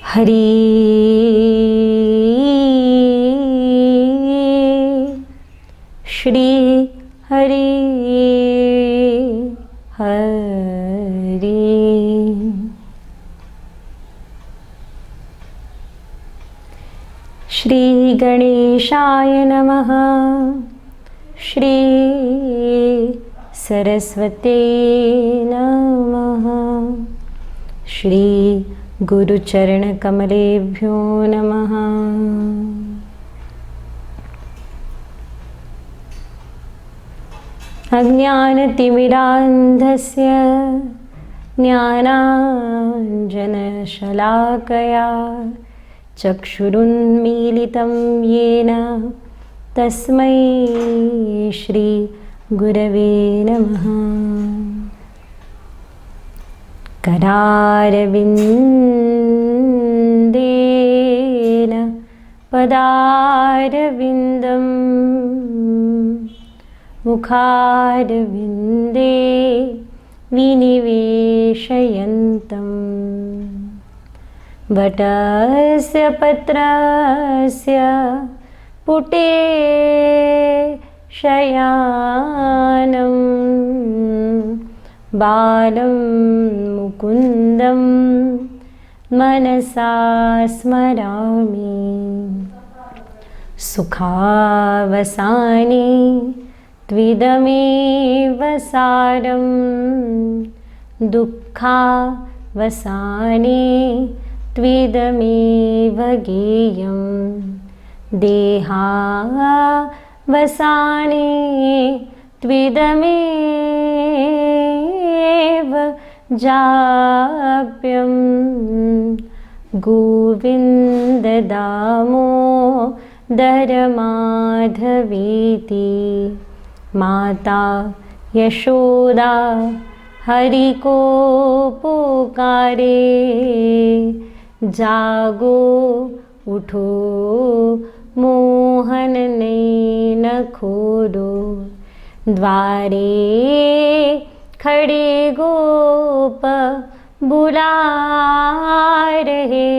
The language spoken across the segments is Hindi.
हरि श्री हरि हरि। श्री गणेशाय नमः। श्री सरस्वती नमः। श्री गुरुचरण कमलेभ्यो नमः। अज्ञानतिमिरान्धस्य ज्ञानाञ्जनशलाकया चक्षुरुन्मीलितं येन तस्मै श्री गुरवे नमः। करारविन्देन पदारविन्दं मुखारविन्दे विनिवेशयन्तं वटस्य पत्रस्य पुटे शयानं बालं मुकुन्दं मनसा स्मरामि। सुखावसाने त्विदमेव सारं दुःखावसाने त्विदमेव गेयं देहावसाने त्विदमेव जाप्यं गोविन्द दामोदर माधवेति माता यशोदा हरि को पुकारे। जागो उठो मोहन नैन खोलो द्वारे खड़े गोप बुला रहे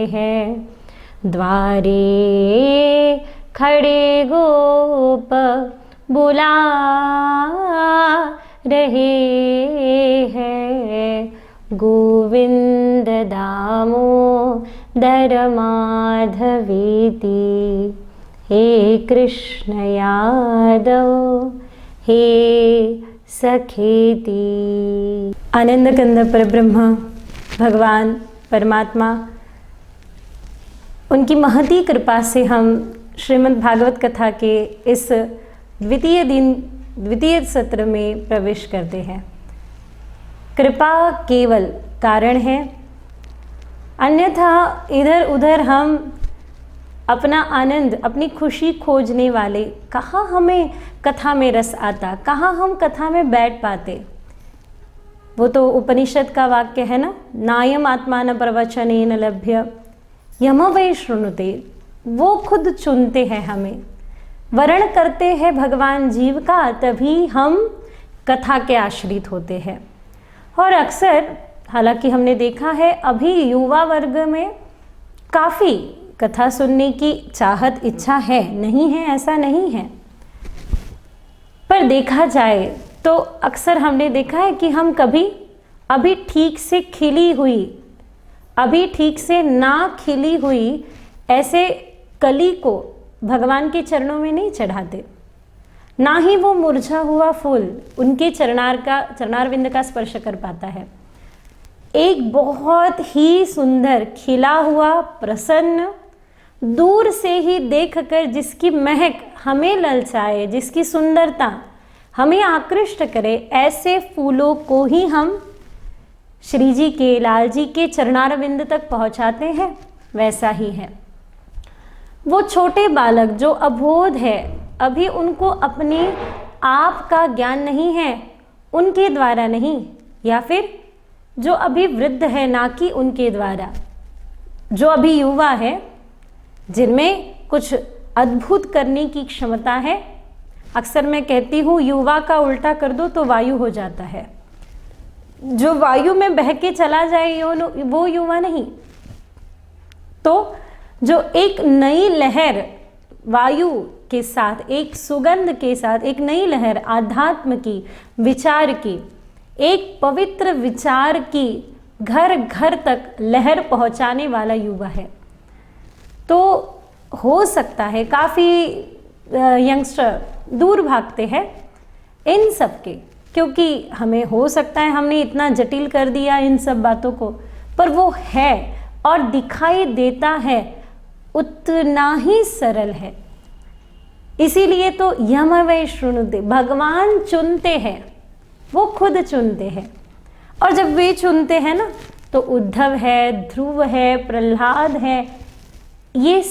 हैं। द्वारे खड़े गोप बुला रहे हैं। गोविंद दामोदर माधवेति हे कृष्ण यादव हे सखेति। आनंद कंद परब्रह्म भगवान परमात्मा, उनकी महती कृपा से हम श्रीमद् भागवत कथा के इस द्वितीय सत्र में प्रवेश करते हैं। कृपा केवल कारण है, अन्यथा इधर उधर हम अपना आनंद, अपनी खुशी खोजने वाले, कहाँ हमें कथा में रस आता, कहाँ हम कथा में बैठ पाते। वो तो उपनिषद का वाक्य है ना, नायम आत्मान प्रवचनेन लभ्य यम वै शृणुते। वो खुद चुनते हैं, हमें वर्ण करते हैं भगवान जीव का, तभी हम कथा के आश्रित होते हैं। और अक्सर, हालांकि हमने देखा है अभी युवा वर्ग में काफ़ी कथा सुनने की चाहत, इच्छा है, नहीं है ऐसा नहीं है, पर देखा जाए तो अक्सर हमने देखा है कि हम कभी अभी ठीक से खिली हुई, अभी ठीक से ना खिली हुई ऐसे कली को भगवान के चरणों में नहीं चढ़ाते, ना ही वो मुरझा हुआ फूल उनके चरणारविंद का स्पर्श कर पाता है। एक बहुत ही सुंदर खिला हुआ, प्रसन्न, दूर से ही देखकर जिसकी महक हमें ललचाए, जिसकी सुंदरता हमें आकृष्ट करे, ऐसे फूलों को ही हम श्री जी के, लाल जी के चरणारविंद तक पहुंचाते हैं। वैसा ही है वो छोटे बालक जो अबोध है, अभी उनको अपने आप का ज्ञान नहीं है, उनके द्वारा नहीं, या फिर जो अभी वृद्ध है, ना कि उनके द्वारा, जो अभी युवा है, जिनमें कुछ अद्भुत करने की क्षमता है। अक्सर मैं कहती हूँ युवा का उल्टा कर दो तो वायु हो जाता है। जो वायु में बह के चला जाए वो युवा नहीं। तो जो एक नई लहर वायु के साथ, एक सुगंध के साथ, एक नई लहर आध्यात्म की, विचार की, एक पवित्र विचार की घर घर तक लहर पहुंचाने वाला युवा है। तो हो सकता है काफ़ी यंगस्टर दूर भागते हैं इन सब के, क्योंकि हमें हो सकता है हमने इतना जटिल कर दिया इन सब बातों को, पर वो है और दिखाई देता है उतना ही सरल है। इसीलिए तो यम वै शृणुते, भगवान चुनते हैं, वो खुद चुनते हैं। और जब वे चुनते हैं ना, तो उद्धव है, ध्रुव है, प्रहलाद है, ये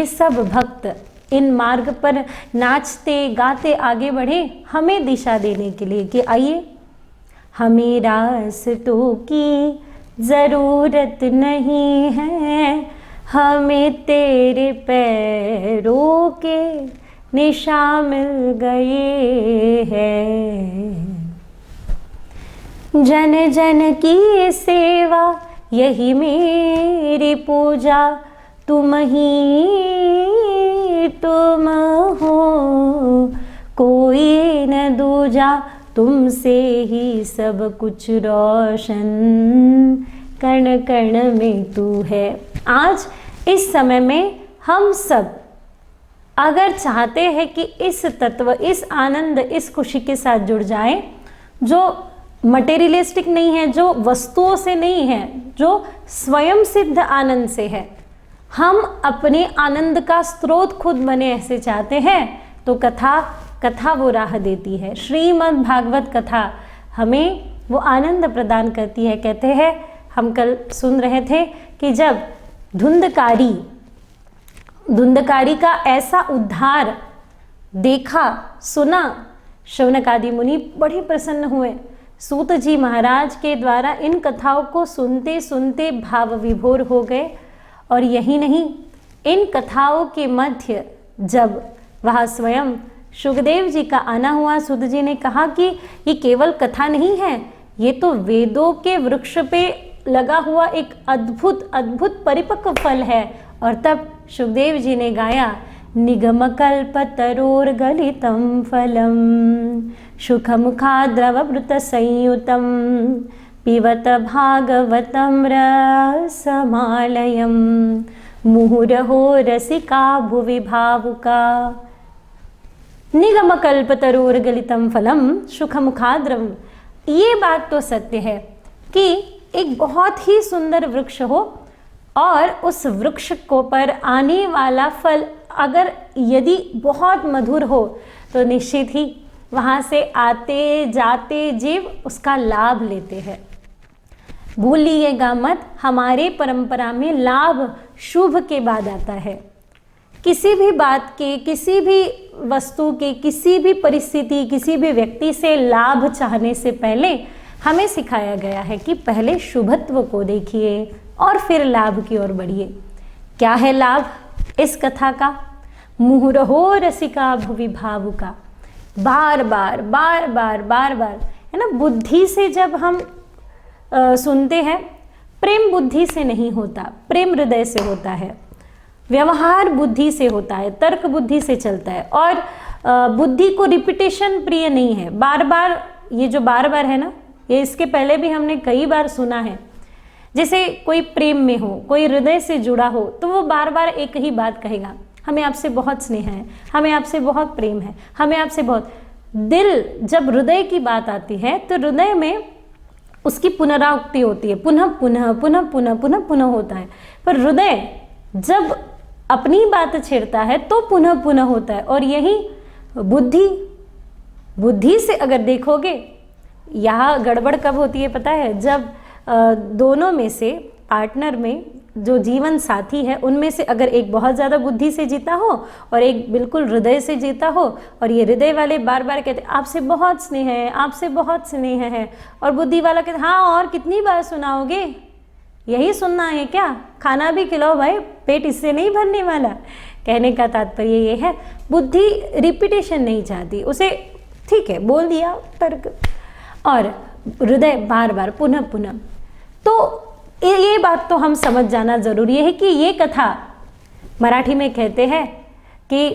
सब भक्त इन मार्ग पर नाचते गाते आगे बढ़े हमें दिशा देने के लिए कि आइए, हमें रास्तों की ज़रूरत नहीं है, हमें तेरे पैरों के निशान मिल गए हैं। जन जन की सेवा यही मेरी पूजा, तुम हो, कोई न दूजा, तुमसे ही सब कुछ रोशन, कण कण में तू है। आज इस समय में हम सब अगर चाहते हैं कि इस तत्व, इस आनंद, इस खुशी के साथ जुड़ जाएं, जो मटेरियलिस्टिक नहीं है, जो वस्तुओं से नहीं है, जो स्वयं सिद्ध आनंद से है, हम अपने आनंद का स्रोत खुद बने, ऐसे चाहते हैं, तो कथा वो राह देती है। श्रीमद् भागवत कथा हमें वो आनंद प्रदान करती है। कहते हैं, हम कल सुन रहे थे कि जब धुंधकारी का ऐसा उद्धार देखा, सुना, शौनकादि मुनि बड़े प्रसन्न हुए। सूत जी महाराज के द्वारा इन कथाओं को सुनते सुनते भाव विभोर हो गए। और यही नहीं, इन कथाओं के मध्य जब वहाँ स्वयं शुकदेव जी का आना हुआ, सूत जी ने कहा कि ये केवल कथा नहीं है, ये तो वेदों के वृक्ष पे लगा हुआ एक अद्भुत अद्भुत परिपक्व फल है। और तब शुकदेव जी ने गाया, निगमकल्पतरोर्गलितं फलं सुखमुखाद्रववृत संयुतं पिबत भागवतं रसमालयं मुहुरहो रसिका भुवि भावुका। निगमकल्पतरोर्गलितं फलं सुखमुखाद्रवं, ये बात तो सत्य है कि एक बहुत ही सुंदर वृक्ष हो और उस वृक्ष को पर आने वाला फल अगर यदि बहुत मधुर हो तो निश्चित ही वहाँ से आते जाते जीव उसका लाभ लेते हैं। भूलिएगा मत, हमारे परंपरा में लाभ शुभ के बाद आता है। किसी भी बात के, किसी भी वस्तु के, किसी भी परिस्थिति, किसी भी व्यक्ति से लाभ चाहने से पहले हमें सिखाया गया है कि पहले शुभत्व को देखिए और फिर लाभ की ओर बढ़िए। क्या है लाभ इस कथा का? मुहुरहो रसिका भुवि भावुका, बार बार बार बार बार बार, है ना। बुद्धि से जब हम सुनते हैं, प्रेम बुद्धि से नहीं होता, प्रेम हृदय से होता है, व्यवहार बुद्धि से होता है, तर्क बुद्धि से चलता है। और बुद्धि को रिपीटेशन प्रिय नहीं है। बार बार, ये जो बार बार है ना, ये इसके पहले भी हमने कई बार सुना है। जैसे कोई प्रेम में हो, कोई हृदय से जुड़ा हो, तो वो बार बार एक ही बात कहेगा, हमें आपसे बहुत स्नेह है, हमें आपसे बहुत प्रेम है, हमें आपसे बहुत। दिल, जब हृदय की बात आती है तो हृदय में उसकी पुनरावृत्ति होती है, पुनः पुनः पुनः पुनः पुनः पुनः होता है। पर हृदय जब अपनी बात छेड़ता है तो पुनः पुनः होता है। और यही बुद्धि से अगर देखोगे, यहाँ गड़बड़ कब होती है पता है? जब दोनों में से, पार्टनर में जो जीवन साथी है, उनमें से अगर एक बहुत ज़्यादा बुद्धि से जीता हो और एक बिल्कुल हृदय से जीता हो, और ये हृदय वाले बार बार कहते आपसे बहुत स्नेह है, आपसे बहुत स्नेह है, और बुद्धि वाला कहते हाँ और कितनी बार सुनाओगे, यही सुनना है क्या, खाना भी खिलाओ भाई, पेट इससे नहीं भरने वाला। कहने का तात्पर्य ये है, बुद्धि रिपीटेशन नहीं चाहती, उसे ठीक है बोल दिया तर्क। और हृदय बार बार पुनः पुनः। तो ये बात तो हम समझ जाना जरूरी है कि ये कथा, मराठी में कहते हैं कि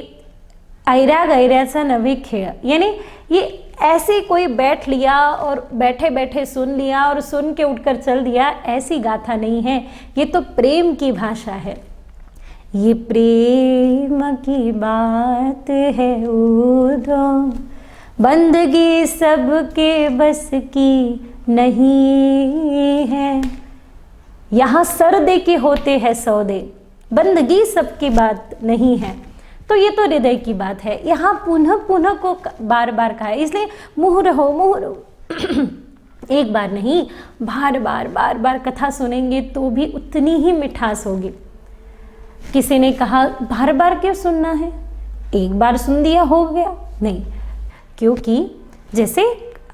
ऐरा गैऱ्याचा नवे खेळ, यानी ये ऐसे कोई बैठ लिया और बैठे बैठे सुन लिया और सुन के उठकर चल दिया, ऐसी गाथा नहीं है। ये तो प्रेम की भाषा है, ये प्रेम की बात है उधो, बंदगी सबके बस की नहीं है। यहाँ सर के होते हैं सौदे, बंदगी सबकी बात नहीं है। तो ये तो हृदय की बात है। यहाँ पुनः पुनः को बार बार कहा है, इसलिए मुँह रहो एक बार नहीं, बार बार बार बार कथा सुनेंगे तो भी उतनी ही मिठास होगी। किसी ने कहा बार बार क्यों सुनना है, एक बार सुन दिया हो गया, नहीं, क्योंकि जैसे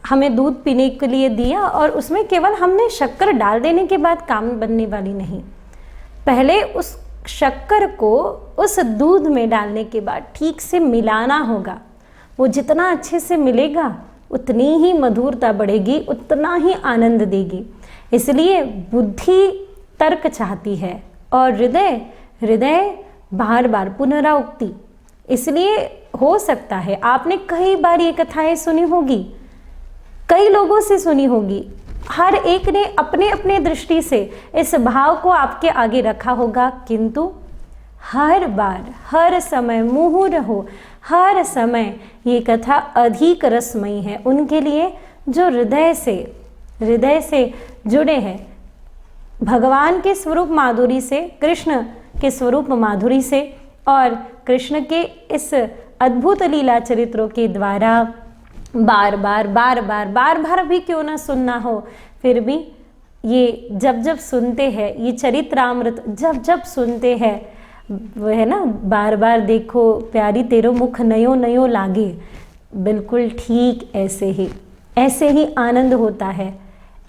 हमें दूध पीने के लिए दिया और उसमें केवल हमने शक्कर डाल देने के बाद काम बनने वाली नहीं, पहले उस शक्कर को उस दूध में डालने के बाद ठीक से मिलाना होगा। वो जितना अच्छे से मिलेगा उतनी ही मधुरता बढ़ेगी, उतना ही आनंद देगी। इसलिए बुद्धि तर्क चाहती है और हृदय बार बार पुनरावृत्ति। इसलिए हो सकता है आपने कई बार ये कथाएं सुनी होगी, कई लोगों से सुनी होगी, हर एक ने अपने अपने दृष्टि से इस भाव को आपके आगे रखा होगा, किंतु हर बार हर समय मुँह रहो, हर समय ये कथा अधिक रसमयी है उनके लिए जो हृदय से जुड़े हैं भगवान के स्वरूप माधुरी से, कृष्ण के स्वरूप माधुरी से, और कृष्ण के इस अद्भुत लीला चरित्रों के द्वारा बार बार भी क्यों ना सुनना हो, फिर भी ये जब सुनते हैं, ये चरित्रामृत जब सुनते हैं, वो है ना, बार बार देखो प्यारी तेरो मुख नयो नयो लागे, बिल्कुल ठीक ऐसे ही आनंद होता है,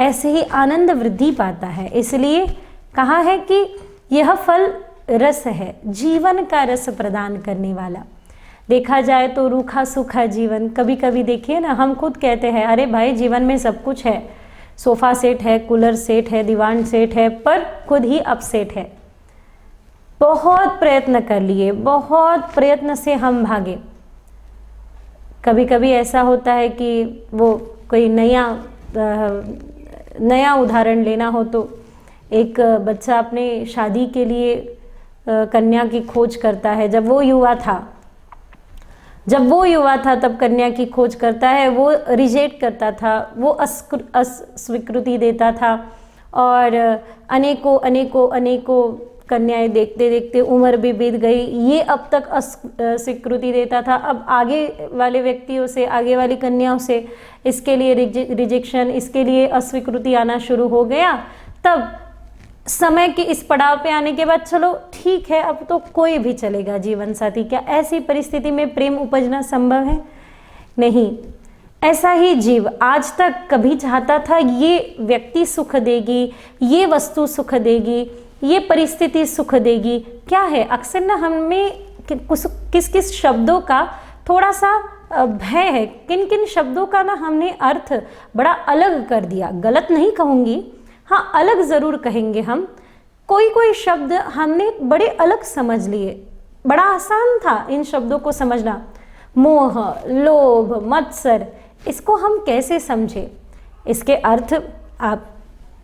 ऐसे ही आनंद वृद्धि पाता है। इसलिए कहा है कि यह फल रस है, जीवन का रस प्रदान करने वाला। देखा जाए तो रूखा सूखा जीवन, कभी कभी देखिए ना, हम खुद कहते हैं अरे भाई जीवन में सब कुछ है, सोफ़ा सेट है, कूलर सेट है, दीवान सेट है, पर खुद ही अपसेट है। बहुत प्रयत्न कर लिए, बहुत प्रयत्न से हम भागे। कभी कभी ऐसा होता है कि वो कोई नया उदाहरण लेना हो तो एक बच्चा अपने शादी के लिए कन्या की खोज करता है। जब वो युवा था तब कन्या की खोज करता है, वो रिजेक्ट करता था, वो अस्वीकृति देता था, और अनेकों कन्याएं देखते देखते उम्र भी बीत गई। ये अब तक अस्वीकृति देता था, अब आगे वाले व्यक्तियों से, आगे वाली कन्याओं से इसके लिए रिजेक्शन, इसके लिए अस्वीकृति आना शुरू हो गया। तब समय के इस पड़ाव पे आने के बाद चलो ठीक है, अब तो कोई भी चलेगा जीवन साथी। क्या ऐसी परिस्थिति में प्रेम उपजना संभव है? नहीं। ऐसा ही जीव आज तक कभी चाहता था ये व्यक्ति सुख देगी, ये वस्तु सुख देगी, ये परिस्थिति सुख देगी। क्या है, अक्सर ना हमें किस शब्दों का थोड़ा सा भय है, किन शब्दों का ना हमने अर्थ बड़ा अलग कर दिया। गलत नहीं कहूँगी, हाँ अलग ज़रूर कहेंगे हम। कोई शब्द हमने बड़े अलग समझ लिए, बड़ा आसान था इन शब्दों को समझना। मोह, लोभ, मत्सर, इसको हम कैसे समझे? इसके अर्थ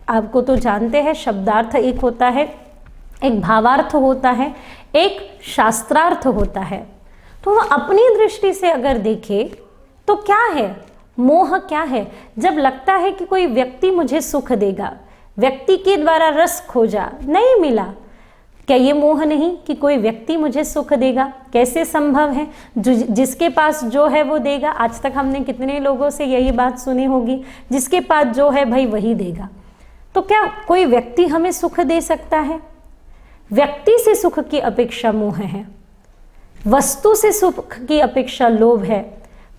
आपको तो जानते हैं, शब्दार्थ एक होता है, एक भावार्थ होता है, एक शास्त्रार्थ होता है। तो अपनी दृष्टि से अगर देखें तो क्या है मोह? क्या है? जब लगता है कि कोई व्यक्ति मुझे सुख देगा, व्यक्ति के द्वारा रस खोजा, नहीं मिला, क्या ये मोह नहीं कि कोई व्यक्ति मुझे सुख देगा? कैसे संभव है? जिसके पास जो है वो देगा। आज तक हमने कितने लोगों से यही बात सुनी होगी, जिसके पास जो है भाई वही देगा। तो क्या कोई व्यक्ति हमें सुख दे सकता है? व्यक्ति से सुख की अपेक्षा मोह है, वस्तु से सुख की अपेक्षा लोभ है,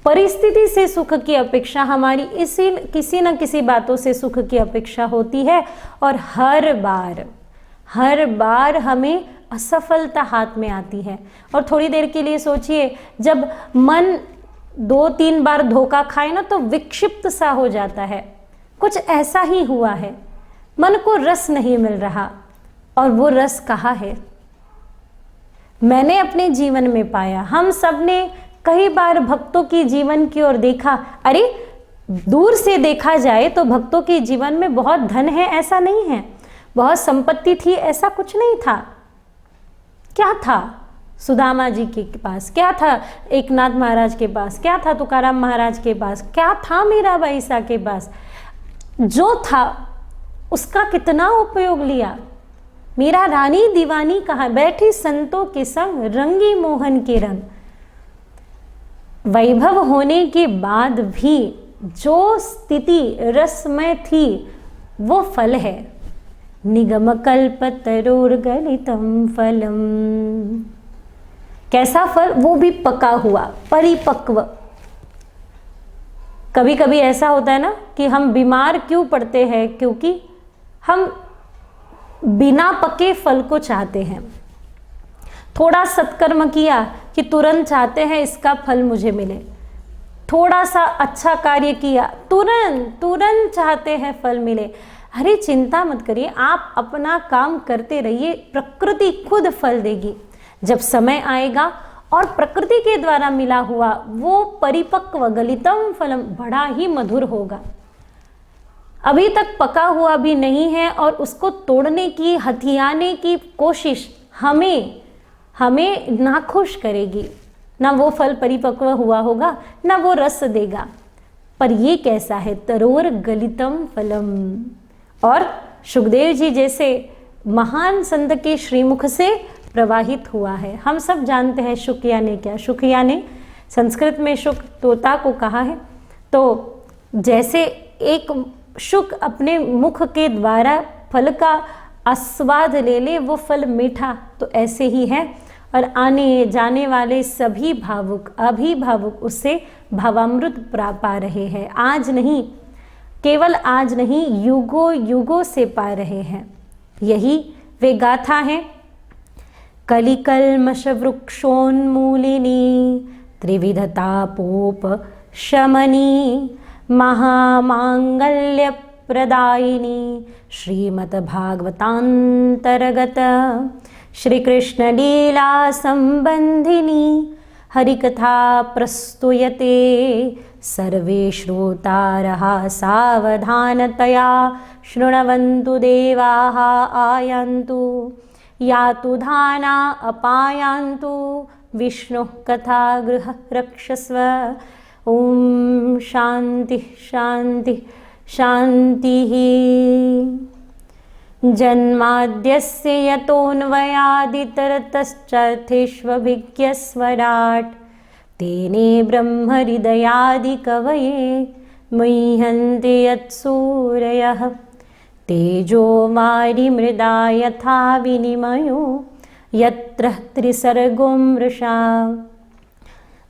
परिस्थिति से सुख की अपेक्षा हमारी किसी न किसी बातों से सुख की अपेक्षा होती है। और हर बार हमें असफलता हाथ में आती है। और थोड़ी देर के लिए सोचिए, जब मन 2-3 बार धोखा खाए ना तो विक्षिप्त सा हो जाता है, कुछ ऐसा ही हुआ है, मन को रस नहीं मिल रहा। और वो रस कहाँ है? मैंने अपने जीवन में पाया। हम सब ने कई बार भक्तों की जीवन की ओर देखा। अरे दूर से देखा जाए तो भक्तों के जीवन में बहुत धन है ऐसा नहीं है, बहुत संपत्ति थी ऐसा कुछ नहीं था। क्या था सुदामा जी के पास, क्या था एकनाथ महाराज के पास, क्या था तुकाराम महाराज के पास, क्या था मीराबाई सा के पास? जो था उसका कितना उपयोग लिया। मेरा रानी दीवानी कहाँ, बैठी संतों के संग रंगी मोहन के रंग। वैभव होने के बाद भी जो स्थिति रसमय थी वो फल है। निगम कल्प तरोर्गलितम फलम। कैसा फल? वो भी पका हुआ, परिपक्व। कभी कभी ऐसा होता है ना कि हम बीमार क्यों पड़ते हैं? क्योंकि हम बिना पके फल को चाहते हैं। थोड़ा सत्कर्म किया कि तुरंत चाहते हैं इसका फल मुझे मिले। थोड़ा सा अच्छा कार्य किया, तुरंत चाहते हैं फल मिले। अरे चिंता मत करिए, आप अपना काम करते रहिए, प्रकृति खुद फल देगी जब समय आएगा। और प्रकृति के द्वारा मिला हुआ वो परिपक्व गलितम फलम बड़ा ही मधुर होगा। अभी तक पका हुआ भी नहीं है और उसको तोड़ने की, हथियाने की कोशिश हमें नाखुश करेगी। ना वो फल परिपक्व हुआ होगा, ना वो रस देगा। पर ये कैसा है? तरोर गलितम फलम। और सुखदेव जी जैसे महान संत के श्रीमुख से प्रवाहित हुआ है। हम सब जानते हैं शुक यानी क्या। शुक यानी संस्कृत में शुक तोता को कहा है। तो जैसे एक शुक अपने मुख के द्वारा फल का आस्वाद ले ले, वो फल मीठा, तो ऐसे ही है। और आने जाने वाले सभी भावुक, अभिभावुक उससे भावामृत पा रहे हैं। आज नहीं, केवल आज नहीं, युगों युगों से पा रहे हैं। यही वे गाथा है। कलिकल्मष वृक्षोन्मूलिनी त्रिविधतापोप शमनी महामांगल्य प्रदायिनी श्रीमद्भागवतांतर्गत श्री कृष्ण लीला संबंधिनी हरिकथा प्रस्तूयते। सर्वे श्रोतारः सावधानतया शृण्वन्तु देवाः आयान्तु यातु धाना अपायान्तु विष्णुः कथा गृह रक्षस्व। ओम शांति शांति शांतिः। जन्माद्यस्य यतोऽन्वयादितरतश्चार्थेष्वभिज्ञस्वराट् तेने ब्रह्महृदयादिकवये मुह्यन्ति यत्सूरयः। तेजो वारिमृदा यथा विनिमयो यत्र त्रिसर्गो मृषा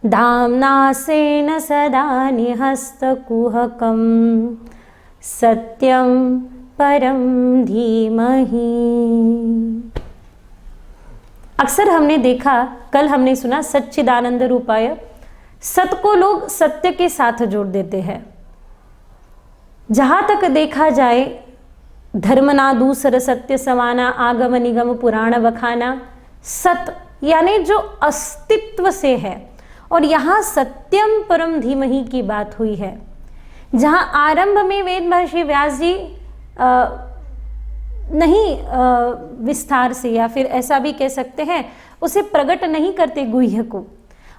धाम्ना स्वेन सदा निहस्तकुहकं सत्यं परम धीमहि। अक्सर हमने देखा, कल हमने सुना सच्चिदानंद रूपाय। सत को लोग सत्य के साथ जोड़ देते हैं। जहां तक देखा जाए, धर्मना दूसर सत्य समाना आगम निगम पुराण बखाना। सत यानी जो अस्तित्व से है। और यहाँ सत्यम परम धीमहि की बात हुई है। जहाँ आरंभ में वेद महर्षि व्यास जी नहीं विस्तार से, या फिर ऐसा भी कह सकते हैं, उसे प्रकट नहीं करते गुह्य को।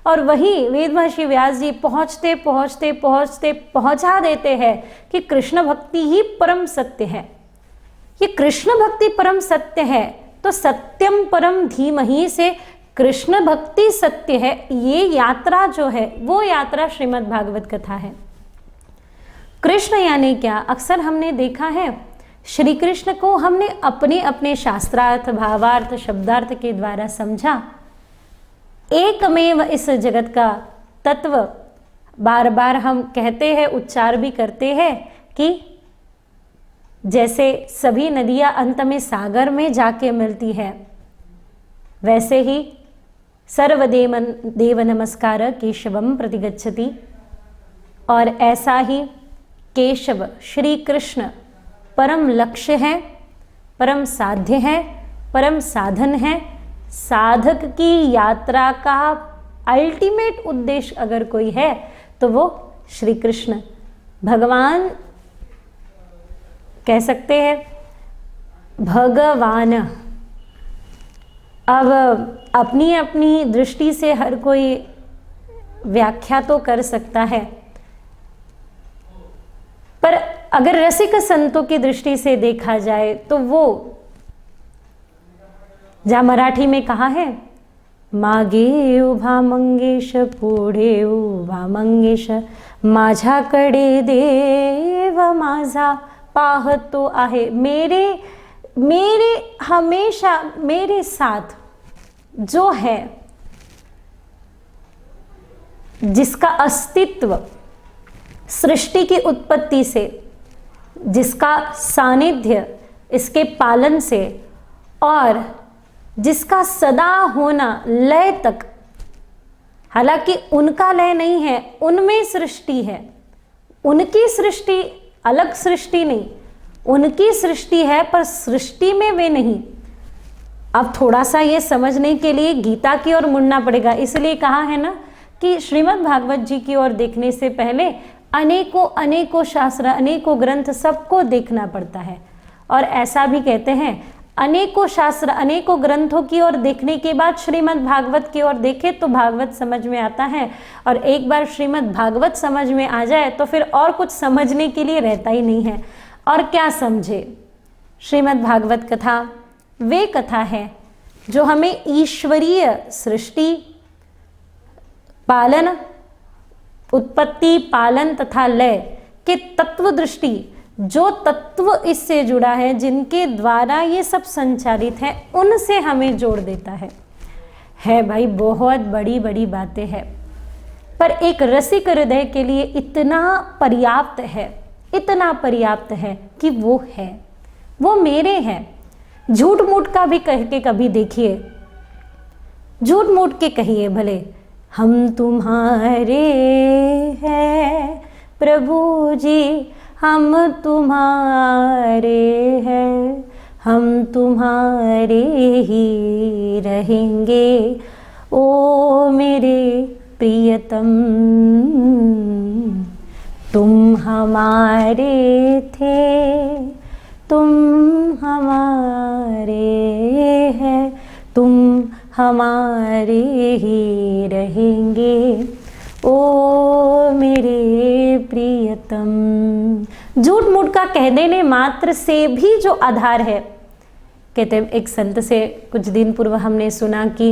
और वही वेद महर्षि व्यास जी पहुँचते पहुँचते पहुँचते पहुँचा देते हैं कि कृष्ण भक्ति ही परम सत्य है। ये कृष्ण भक्ति परम सत्य है, तो सत्यम परम धीमहि से कृष्ण भक्ति सत्य है। ये यात्रा जो है वो यात्रा श्रीमद् भागवत कथा है। कृष्ण यानी क्या? अक्सर हमने देखा है, श्री कृष्ण को हमने अपने अपने शास्त्रार्थ, भावार्थ, शब्दार्थ के द्वारा समझा। एकमेव इस जगत का तत्व बार बार हम कहते हैं, उच्चार भी करते हैं कि जैसे सभी नदियां अंत में सागर में जाके मिलती है, वैसे ही सर्वदेव नमस्कार केशवम प्रतिगच्छति। और ऐसा ही केशव श्री कृष्ण परम लक्ष्य है, परम साध्य है, परम साधन है। साधक की यात्रा का अल्टीमेट उद्देश्य अगर कोई है तो वो श्री कृष्ण भगवान कह सकते हैं, भगवान। अब अपनी अपनी दृष्टि से हर कोई व्याख्या तो कर सकता है, पर अगर रसिक संतों की दृष्टि से देखा जाए तो वो जहाँ मराठी में कहा है, मागे उभा मंगेश पुढे उभा मंगेश, माझ्याकडे देव माझा पाहतो आहे। मेरे हमेशा मेरे साथ जो है, जिसका अस्तित्व सृष्टि की उत्पत्ति से, जिसका सानिध्य इसके पालन से, और जिसका सदा होना लय तक, हालांकि उनका लय नहीं है, उनमें सृष्टि है, उनकी सृष्टि अलग सृष्टि नहीं, उनकी सृष्टि है पर सृष्टि में वे नहीं। अब थोड़ा सा ये समझने के लिए गीता की ओर मुड़ना पड़ेगा, इसलिए कहा है ना कि श्रीमद् भागवत जी की ओर देखने से पहले अनेकों शास्त्र, अनेकों ग्रंथ सबको देखना पड़ता है। और ऐसा भी कहते हैं, अनेकों शास्त्र, अनेकों ग्रंथों की ओर देखने के बाद श्रीमद् भागवत की ओर देखे तो भागवत समझ में आता है, और एक बार श्रीमद् भागवत समझ में आ जाए तो फिर और कुछ समझने के लिए रहता ही नहीं है। और क्या समझे? श्रीमद् भागवत कथा वे कथा है जो हमें ईश्वरीय सृष्टि, पालन, उत्पत्ति, पालन तथा लय के तत्व दृष्टि, जो तत्व इससे जुड़ा है, जिनके द्वारा ये सब संचालित है, उनसे हमें जोड़ देता है भाई। बहुत बड़ी बड़ी बातें हैं, पर एक रसिक हृदय के लिए इतना पर्याप्त है, इतना पर्याप्त है कि वो है, वो मेरे हैं। झूठ मूठ का भी कह के कभी देखिए, झूठ मूठ के कहिए भले, हम तुम्हारे हैं प्रभु जी, हम तुम्हारे हैं, हम तुम्हारे ही रहेंगे ओ मेरे प्रियतम। तुम हमारे थे, तुम हमारे हैं, तुम हमारे ही रहेंगे ओ मेरे प्रियतम। झूठ मूठ का कह देने मात्र से भी जो आधार है, कहते हैं एक संत से कुछ दिन पूर्व हमने सुना कि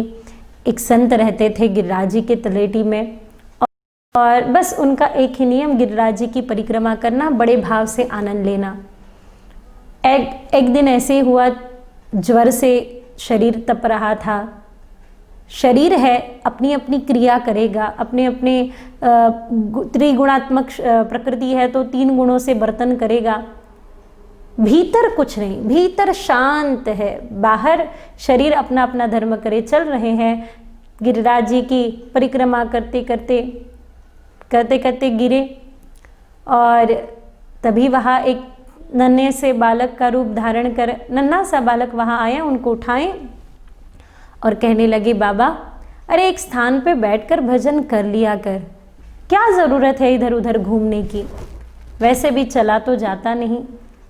एक संत रहते थे गिरिराज जी के तलेटी में, और बस उनका एक ही नियम गिरिराज जी की परिक्रमा करना, बड़े भाव से आनंद लेना। एक दिन ऐसे हुआ, ज्वर से शरीर तप रहा था। शरीर है, अपनी अपनी क्रिया करेगा, अपने अपने त्रिगुणात्मक प्रकृति है तो 3 गुणों से बर्तन करेगा। भीतर कुछ नहीं, भीतर शांत है, बाहर शरीर अपना अपना धर्म करे चल रहे हैं। गिरिराज जी की परिक्रमा करते करते गिरे, और तभी वहाँ एक नन्हे से बालक का रूप धारण कर नन्हा सा बालक वहाँ आया, उनको उठाए और कहने लगे, बाबा अरे एक स्थान पे बैठकर भजन कर लिया कर, क्या ज़रूरत है इधर उधर घूमने की, वैसे भी चला तो जाता नहीं।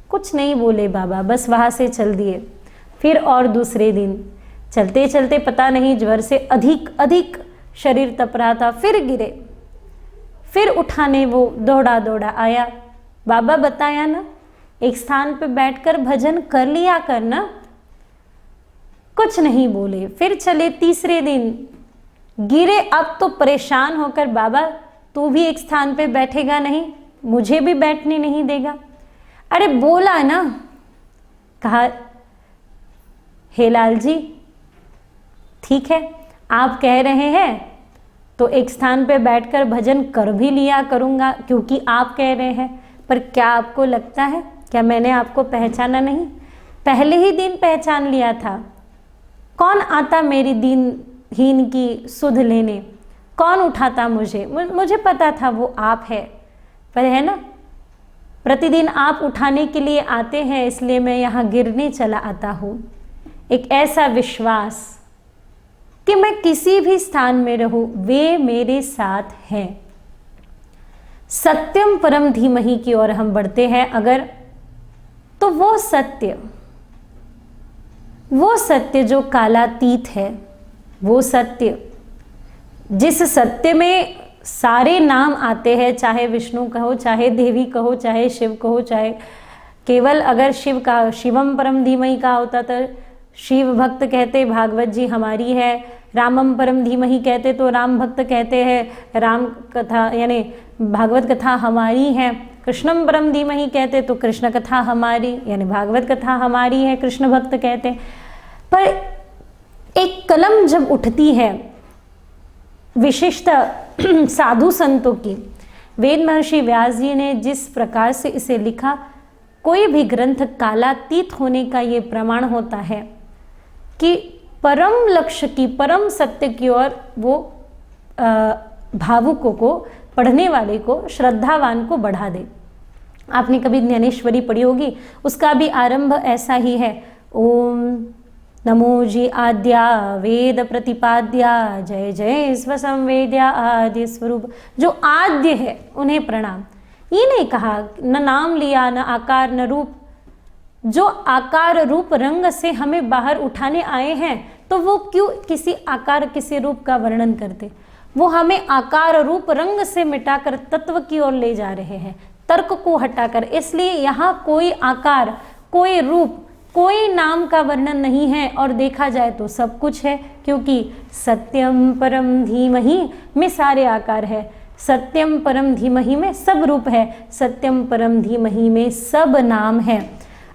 कुछ नहीं बोले बाबा, बस वहाँ से चल दिए। फिर और दूसरे दिन चलते चलते पता नहीं ज्वर से अधिक शरीर तप रहा था, फिर गिरे, फिर उठाने वो दौड़ा आया। बाबा बताया ना, एक स्थान पे बैठकर भजन कर लिया करना। कुछ नहीं बोले, फिर चले। तीसरे दिन गिरे, अब तो परेशान होकर, बाबा तू भी एक स्थान पे बैठेगा नहीं, मुझे भी बैठने नहीं देगा। अरे बोला ना, कहा हे लाल जी ठीक है, आप कह रहे हैं तो एक स्थान पे बैठकर भजन कर भी लिया करूँगा, क्योंकि आप कह रहे हैं। पर क्या आपको लगता है, क्या मैंने आपको पहचाना नहीं? पहले ही दिन पहचान लिया था। कौन आता मेरी दीनहीन की सुध लेने, कौन उठाता मुझे? मुझे पता था वो आप है, पर है ना, प्रतिदिन आप उठाने के लिए आते हैं, इसलिए मैं यहाँ गिरने चला आता हूँ। एक ऐसा विश्वास कि मैं किसी भी स्थान में रहूं, वे मेरे साथ हैं। सत्यम परम धीमहि की ओर हम बढ़ते हैं अगर, तो वो सत्य जो कालातीत है, वो सत्य जिस सत्य में सारे नाम आते हैं, चाहे विष्णु कहो, चाहे देवी कहो, चाहे शिव कहो, चाहे केवल अगर शिव का शिवम परम धीमहि का होता तो शिव भक्त कहते भागवत जी हमारी है, रामम परम धीमहि कहते तो राम भक्त कहते हैं राम कथा यानी भागवत कथा हमारी है, कृष्णम परम धीमहि कहते तो कृष्ण कथा हमारी यानी भागवत कथा हमारी है, कृष्ण भक्त कहते। पर एक कलम जब उठती है विशिष्ट साधु संतों की, वेद महर्षि व्यास जी ने जिस प्रकार से इसे लिखा, कोई भी ग्रंथ कालातीत होने का ये प्रमाण होता है कि परम लक्ष्य की, परम सत्य की ओर वो भावुकों को, पढ़ने वाले को, श्रद्धावान को बढ़ा दे। आपने कभी ज्ञानेश्वरी पढ़ी होगी, उसका भी आरंभ ऐसा ही है, ओम नमो जी आद्या वेद प्रतिपाद्या जय जय स्वसंवेद्या आद्य स्वरूप। जो आद्य है उन्हें प्रणाम। ये नहीं कहा, न नाम लिया, न आकार, न रूप। जो आकार रूप रंग से हमें बाहर उठाने आए हैं, तो वो क्यों किसी आकार किसी रूप का वर्णन करते? वो हमें आकार रूप रंग से मिटाकर तत्व की ओर ले जा रहे हैं, तर्क को हटाकर। इसलिए यहाँ कोई आकार, कोई रूप, कोई नाम का वर्णन नहीं है, और देखा जाए तो सब कुछ है, क्योंकि सत्यम परम धीमहि में सारे आकार है, सत्यम परम धीमहि में सब रूप है, सत्यम परम धीमहि में सब नाम है।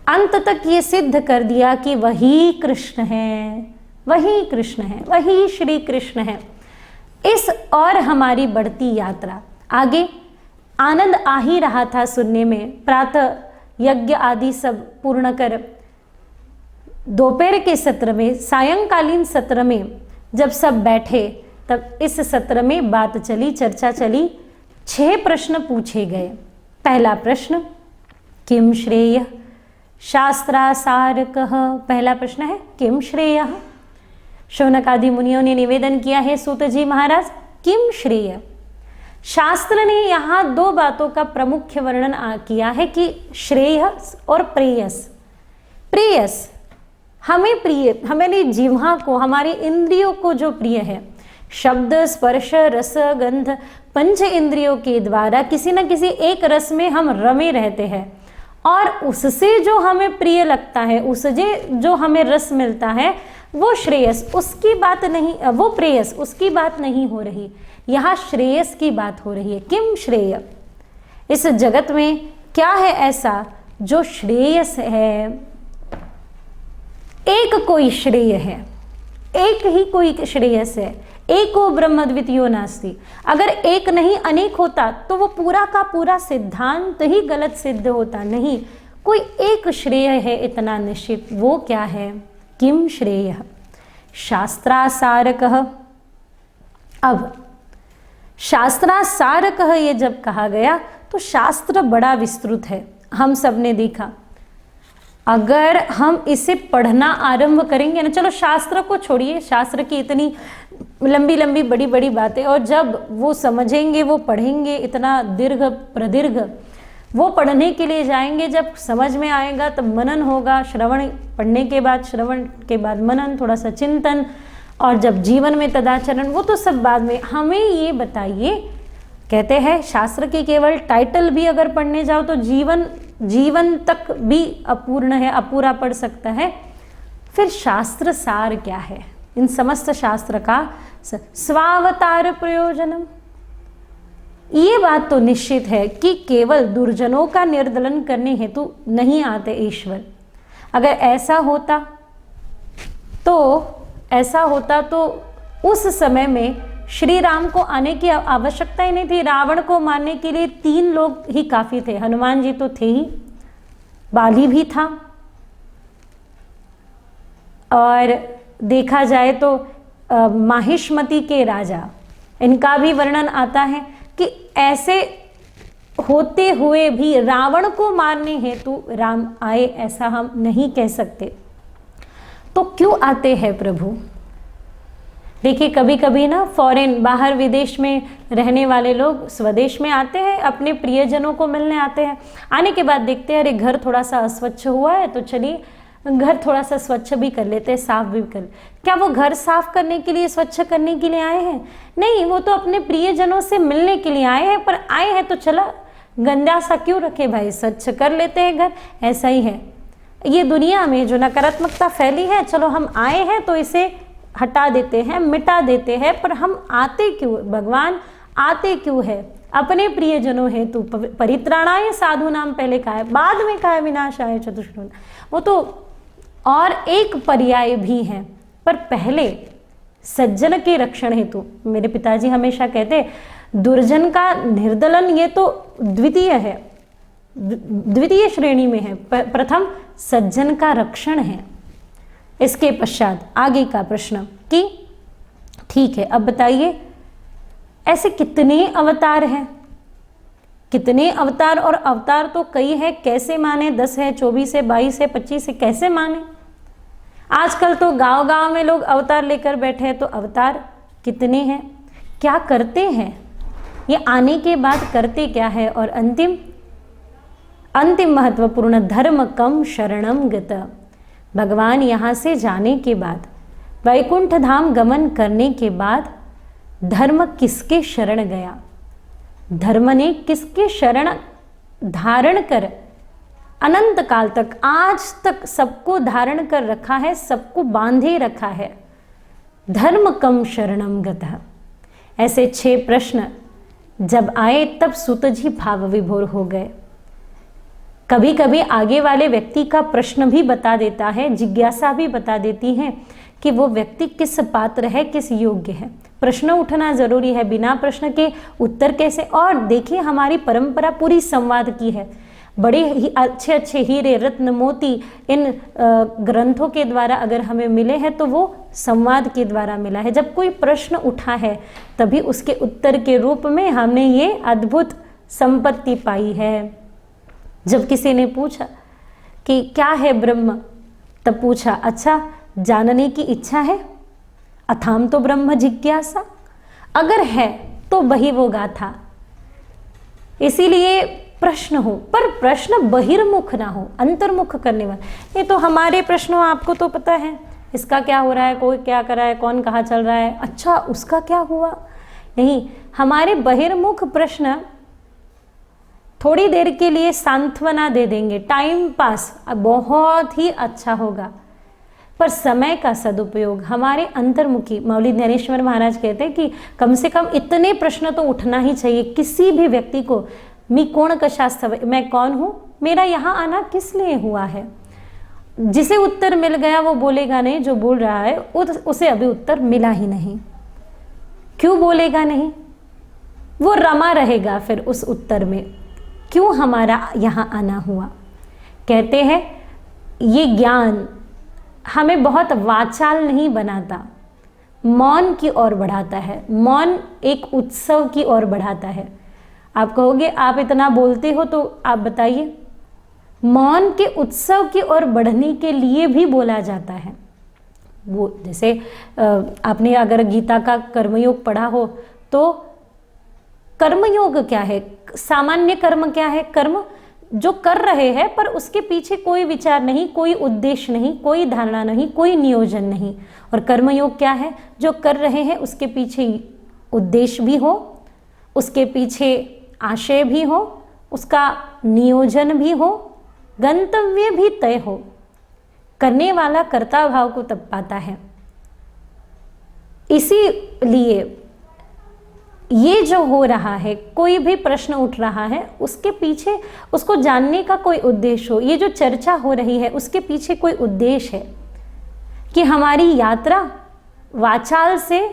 अंत तक ये सिद्ध कर दिया कि वही कृष्ण है, वही कृष्ण है, वही श्री कृष्ण है। इस और हमारी बढ़ती यात्रा आगे, आनंद आ ही रहा था सुनने में। प्रातः यज्ञ आदि सब पूर्ण कर दोपहर के सत्र में, सायंकालीन सत्र में जब सब बैठे, तब इस सत्र में बात चली, चर्चा चली। 6 प्रश्न पूछे गए। पहला प्रश्न, किम श्रेय शास्त्रासारकः। पहला प्रश्न है किम श्रेय। शौनक आदि मुनियों ने निवेदन किया है, सूत जी महाराज किम श्रेय। शास्त्र ने यहाँ 2 बातों का प्रमुख वर्णन किया है कि श्रेय और प्रेयस। प्रेयस हमें प्रिय, हमारी जिह्वा को, हमारी इंद्रियों को जो प्रिय है, शब्द स्पर्श रस गंध, पंच इंद्रियों के द्वारा किसी न किसी एक रस में हम रमे रहते हैं, और उससे जो हमें प्रिय लगता है, उससे जो हमें रस मिलता है, वो श्रेयस, उसकी बात नहीं, वो प्रेयस, उसकी बात नहीं हो रही। यहाँ श्रेयस की बात हो रही है। किम श्रेय, इस जगत में क्या है ऐसा जो श्रेयस है? एक कोई श्रेय है, एक ही कोई श्रेयस है। एको ब्रह्म द्वितीयो नास्ति। अगर एक नहीं अनेक होता तो वो पूरा का पूरा सिद्धांत ही गलत सिद्ध होता। नहीं, कोई एक श्रेय है इतना निश्चित। वो क्या है? किम श्रेय शास्त्रासारकः। अब शास्त्रासारकः ये जब कहा गया तो शास्त्र बड़ा विस्तृत है, हम सब ने देखा। अगर हम इसे पढ़ना आरंभ करेंगे ना, चलो शास्त्र को छोड़िए, शास्त्र की इतनी लंबी लंबी बड़ी बड़ी बातें, और जब वो समझेंगे, वो पढ़ेंगे, इतना दीर्घ प्रदीर्घ वो पढ़ने के लिए जाएंगे, जब समझ में आएगा तब मनन होगा, श्रवण पढ़ने के बाद, श्रवण के बाद मनन, थोड़ा सा चिंतन, और जब जीवन में तदाचरण, वो तो सब बाद में। हमें ये बताइए, कहते हैं शास्त्र की केवल टाइटल भी अगर पढ़ने जाओ तो जीवन तक भी अपूर्ण है, अपूरा पढ़ सकता है। फिर शास्त्र सार क्या है? इन समस्त शास्त्र का स्वावतार प्रयोजनम। ये बात तो निश्चित है कि केवल दुर्जनों का निर्दलन करने हेतु नहीं आते ईश्वर। अगर ऐसा होता तो उस समय में श्री राम को आने की आवश्यकता ही नहीं थी। रावण को मारने के लिए 3 लोग ही काफी थे। हनुमान जी तो थे ही, बाली भी था, और देखा जाए तो माहिष्मति के राजा, इनका भी वर्णन आता है कि ऐसे होते हुए भी रावण को मारने हेतु राम आए, ऐसा हम नहीं कह सकते। तो क्यों आते हैं प्रभु? देखिए, कभी कभी ना फॉरेन, बाहर विदेश में रहने वाले लोग स्वदेश में आते हैं, अपने प्रियजनों को मिलने आते हैं। आने के बाद देखते हैं अरे घर थोड़ा सा अस्वच्छ हुआ है, तो चलिए घर थोड़ा सा स्वच्छ भी कर लेते हैं, साफ भी कर। क्या वो घर साफ करने के लिए, स्वच्छ करने के लिए आए हैं? नहीं, वो तो अपने प्रियजनों से मिलने के लिए आए हैं। पर आए हैं तो चला गंदा सा क्यों रखे भाई, स्वच्छ कर लेते हैं घर। ऐसा ही है ये दुनिया में जो नकारात्मकता फैली है, चलो हम आए हैं तो इसे हटा देते हैं, मिटा देते हैं। पर हम आते क्यों? भगवान आते क्यों है? अपने प्रियजनों हेतु। परित्राणाय साधु नाम पहले कहा है, बाद में कहा है विनाशाय चतुष्टय। वो तो और एक पर्याय भी है, पर पहले सज्जन के रक्षण हेतु। मेरे पिताजी हमेशा कहते दुर्जन का निर्दलन ये तो द्वितीय है, द्वितीय श्रेणी में है, प्रथम सज्जन का रक्षण है। इसके पश्चात आगे का प्रश्न कि ठीक है, अब बताइए ऐसे कितने अवतार हैं? कितने अवतार? और अवतार तो कई है, कैसे माने? 10 है, 24 है, 22 है, 25 है, कैसे माने? आजकल तो गांव गांव में लोग अवतार लेकर बैठे हैं। तो अवतार कितने हैं? क्या करते हैं? ये आने के बाद करते क्या है? और अंतिम महत्वपूर्ण, धर्म कम शरणम गत। भगवान यहाँ से जाने के बाद, वैकुंठ धाम गमन करने के बाद धर्म किसके शरण गया? धर्म ने किसके शरण धारण कर अनंत काल तक, आज तक सबको धारण कर रखा है, सबको बांधे रखा है। धर्म कम शरणम गतः। ऐसे 6 प्रश्न जब आए तब सूत जी भाव विभोर हो गए। कभी कभी आगे वाले व्यक्ति का प्रश्न भी बता देता है, जिज्ञासा भी बता देती है कि वो व्यक्ति किस पात्र है, किस योग्य है। प्रश्न उठना जरूरी है, बिना प्रश्न के उत्तर कैसे? और देखिए हमारी परंपरा पूरी संवाद की है। बड़े ही अच्छे अच्छे हीरे रत्न मोती इन ग्रंथों के द्वारा अगर हमें मिले हैं तो वो संवाद के द्वारा मिला है। जब कोई प्रश्न उठा है तभी उसके उत्तर के रूप में हमने ये अद्भुत संपत्ति पाई है। जब किसी ने पूछा कि क्या है ब्रह्म, तब पूछा अच्छा जानने की इच्छा है? अथाम तो ब्रह्म जिज्ञासा। अगर है तो वही वो गाथा। इसीलिए प्रश्न हो, पर प्रश्न बहिर्मुख ना हो, अंतर्मुख करने वाला। ये तो हमारे प्रश्नों, आपको तो पता है इसका क्या हो रहा है, कोई क्या कर रहा है, कौन कहाँ चल रहा है, अच्छा उसका क्या हुआ। नहीं, हमारे बहिर्मुख प्रश्न थोड़ी देर के लिए सांत्वना दे देंगे, टाइम पास बहुत ही अच्छा होगा, पर समय का सदुपयोग हमारे अंतर्मुखी। मौली ज्ञानेश्वर महाराज कहते हैं कि कम से कम इतने प्रश्न तो उठना ही चाहिए किसी भी व्यक्ति को। मी कौन कशास्तव, मैं कौन हूँ, मेरा यहाँ आना किस लिए हुआ है। जिसे उत्तर मिल गया वो बोलेगा नहीं, जो बोल रहा है उसे अभी उत्तर मिला ही नहीं। क्यों बोलेगा नहीं? वो रमा रहेगा फिर उस उत्तर में, क्यों हमारा यहाँ आना हुआ। कहते हैं ये ज्ञान हमें बहुत वाचाल नहीं बनाता, मौन की ओर बढ़ाता है। मौन एक उत्सव की ओर बढ़ाता है। आप कहोगे आप इतना बोलते हो तो आप बताइए, मौन के उत्सव की ओर बढ़ने के लिए भी बोला जाता है। वो जैसे आपने अगर गीता का कर्मयोग पढ़ा हो तो कर्मयोग क्या है, सामान्य कर्म क्या है? कर्म जो कर रहे हैं पर उसके पीछे कोई विचार नहीं, कोई उद्देश्य नहीं, कोई धारणा नहीं, कोई नियोजन नहीं। और कर्मयोग क्या है? जो कर रहे हैं उसके पीछे उद्देश्य भी हो, उसके पीछे आशय भी हो, उसका नियोजन भी हो, गंतव्य भी तय हो। करने वाला कर्ता भाव को तब पाता है। इसीलिए ये जो हो रहा है, कोई भी प्रश्न उठ रहा है, उसके पीछे उसको जानने का कोई उद्देश्य हो। ये जो चर्चा हो रही है उसके पीछे कोई उद्देश्य है कि हमारी यात्रा वाचाल से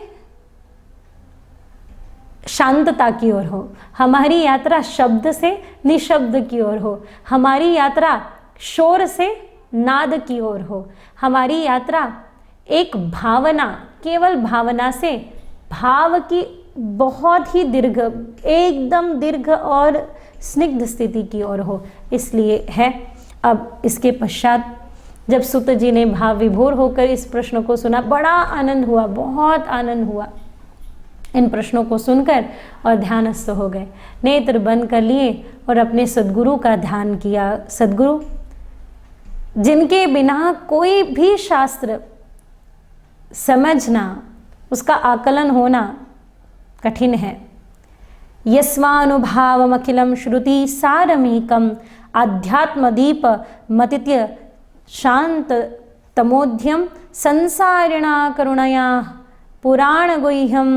शांतता की ओर हो, हमारी यात्रा शब्द से निशब्द की ओर हो, हमारी यात्रा शोर से नाद की ओर हो, हमारी यात्रा एक भावना, केवल भावना से भाव की बहुत ही दीर्घ, एकदम दीर्घ और स्निग्ध स्थिति की ओर हो, इसलिए है। अब इसके पश्चात जब सूत जी ने भाव विभोर होकर इस प्रश्न को सुना, बड़ा आनंद हुआ, बहुत आनंद हुआ इन प्रश्नों को सुनकर, और ध्यानस्थ हो गए, नेत्र बंद कर लिए और अपने सद्गुरु का ध्यान किया। सद्गुरु जिनके बिना कोई भी शास्त्र समझना, उसका आकलन होना कठिन है। यस्वानुभावमखिलं श्रुति सारमेकम आध्यात्मदीप मतित्य शांत तमोध्यम संसारिणा करुणया पुराण गुह्यम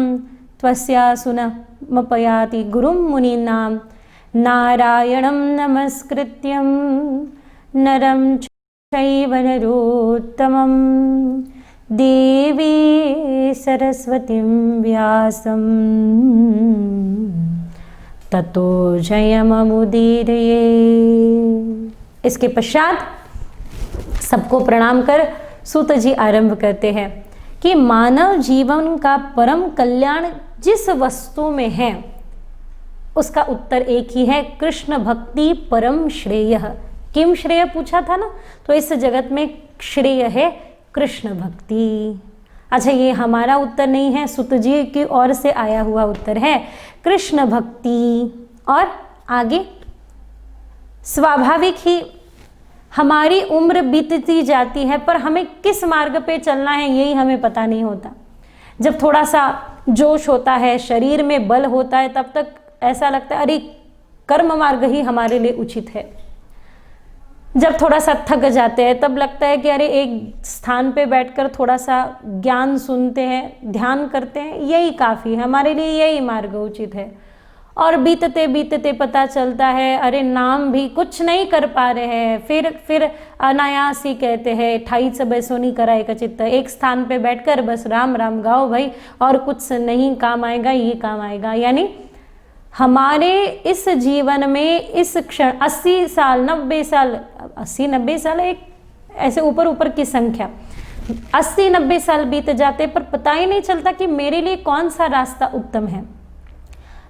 त्वस्या सुनमपयाति गुरुं मुनीनां नारायणं नमस्कृत्यं नरं चैव नरोत्तमं देवी सरस्वतीं व्यासं ततो जयममुदीरये। इसके पश्चात सबको प्रणाम कर सूत जी आरंभ करते हैं कि मानव जीवन का परम कल्याण जिस वस्तु में है उसका उत्तर एक ही है, कृष्ण भक्ति परम श्रेय। किम श्रेय पूछा था ना, तो इस जगत में श्रेय है कृष्ण भक्ति। अच्छा, ये हमारा उत्तर नहीं है, सूत जी की ओर से आया हुआ उत्तर है कृष्ण भक्ति। और आगे स्वाभाविक ही हमारी उम्र बीतती जाती है, पर हमें किस मार्ग पे चलना है यही हमें पता नहीं होता। जब थोड़ा सा जोश होता है, शरीर में बल होता है, तब तक ऐसा लगता है अरे कर्म मार्ग ही हमारे लिए उचित है। जब थोड़ा सा थक जाते हैं तब लगता है कि अरे एक स्थान पे बैठकर थोड़ा सा ज्ञान सुनते हैं, ध्यान करते हैं, यही काफ़ी है, हमारे लिए यही मार्ग उचित है। और बीतते बीतते पता चलता है अरे नाम भी कुछ नहीं कर पा रहे हैं, फिर अनायास ही कहते हैं ठाई सब सोनी कराए का चित्त, एक स्थान पे बैठकर बस राम राम गाओ भाई, और कुछ नहीं काम आएगा, ये काम आएगा। यानी हमारे इस जीवन में इस क्षण 80 साल 90 साल 80-90 साल एक ऐसे ऊपर ऊपर की संख्या, 80-90 साल बीत जाते पर पता ही नहीं चलता कि मेरे लिए कौन सा रास्ता उत्तम है।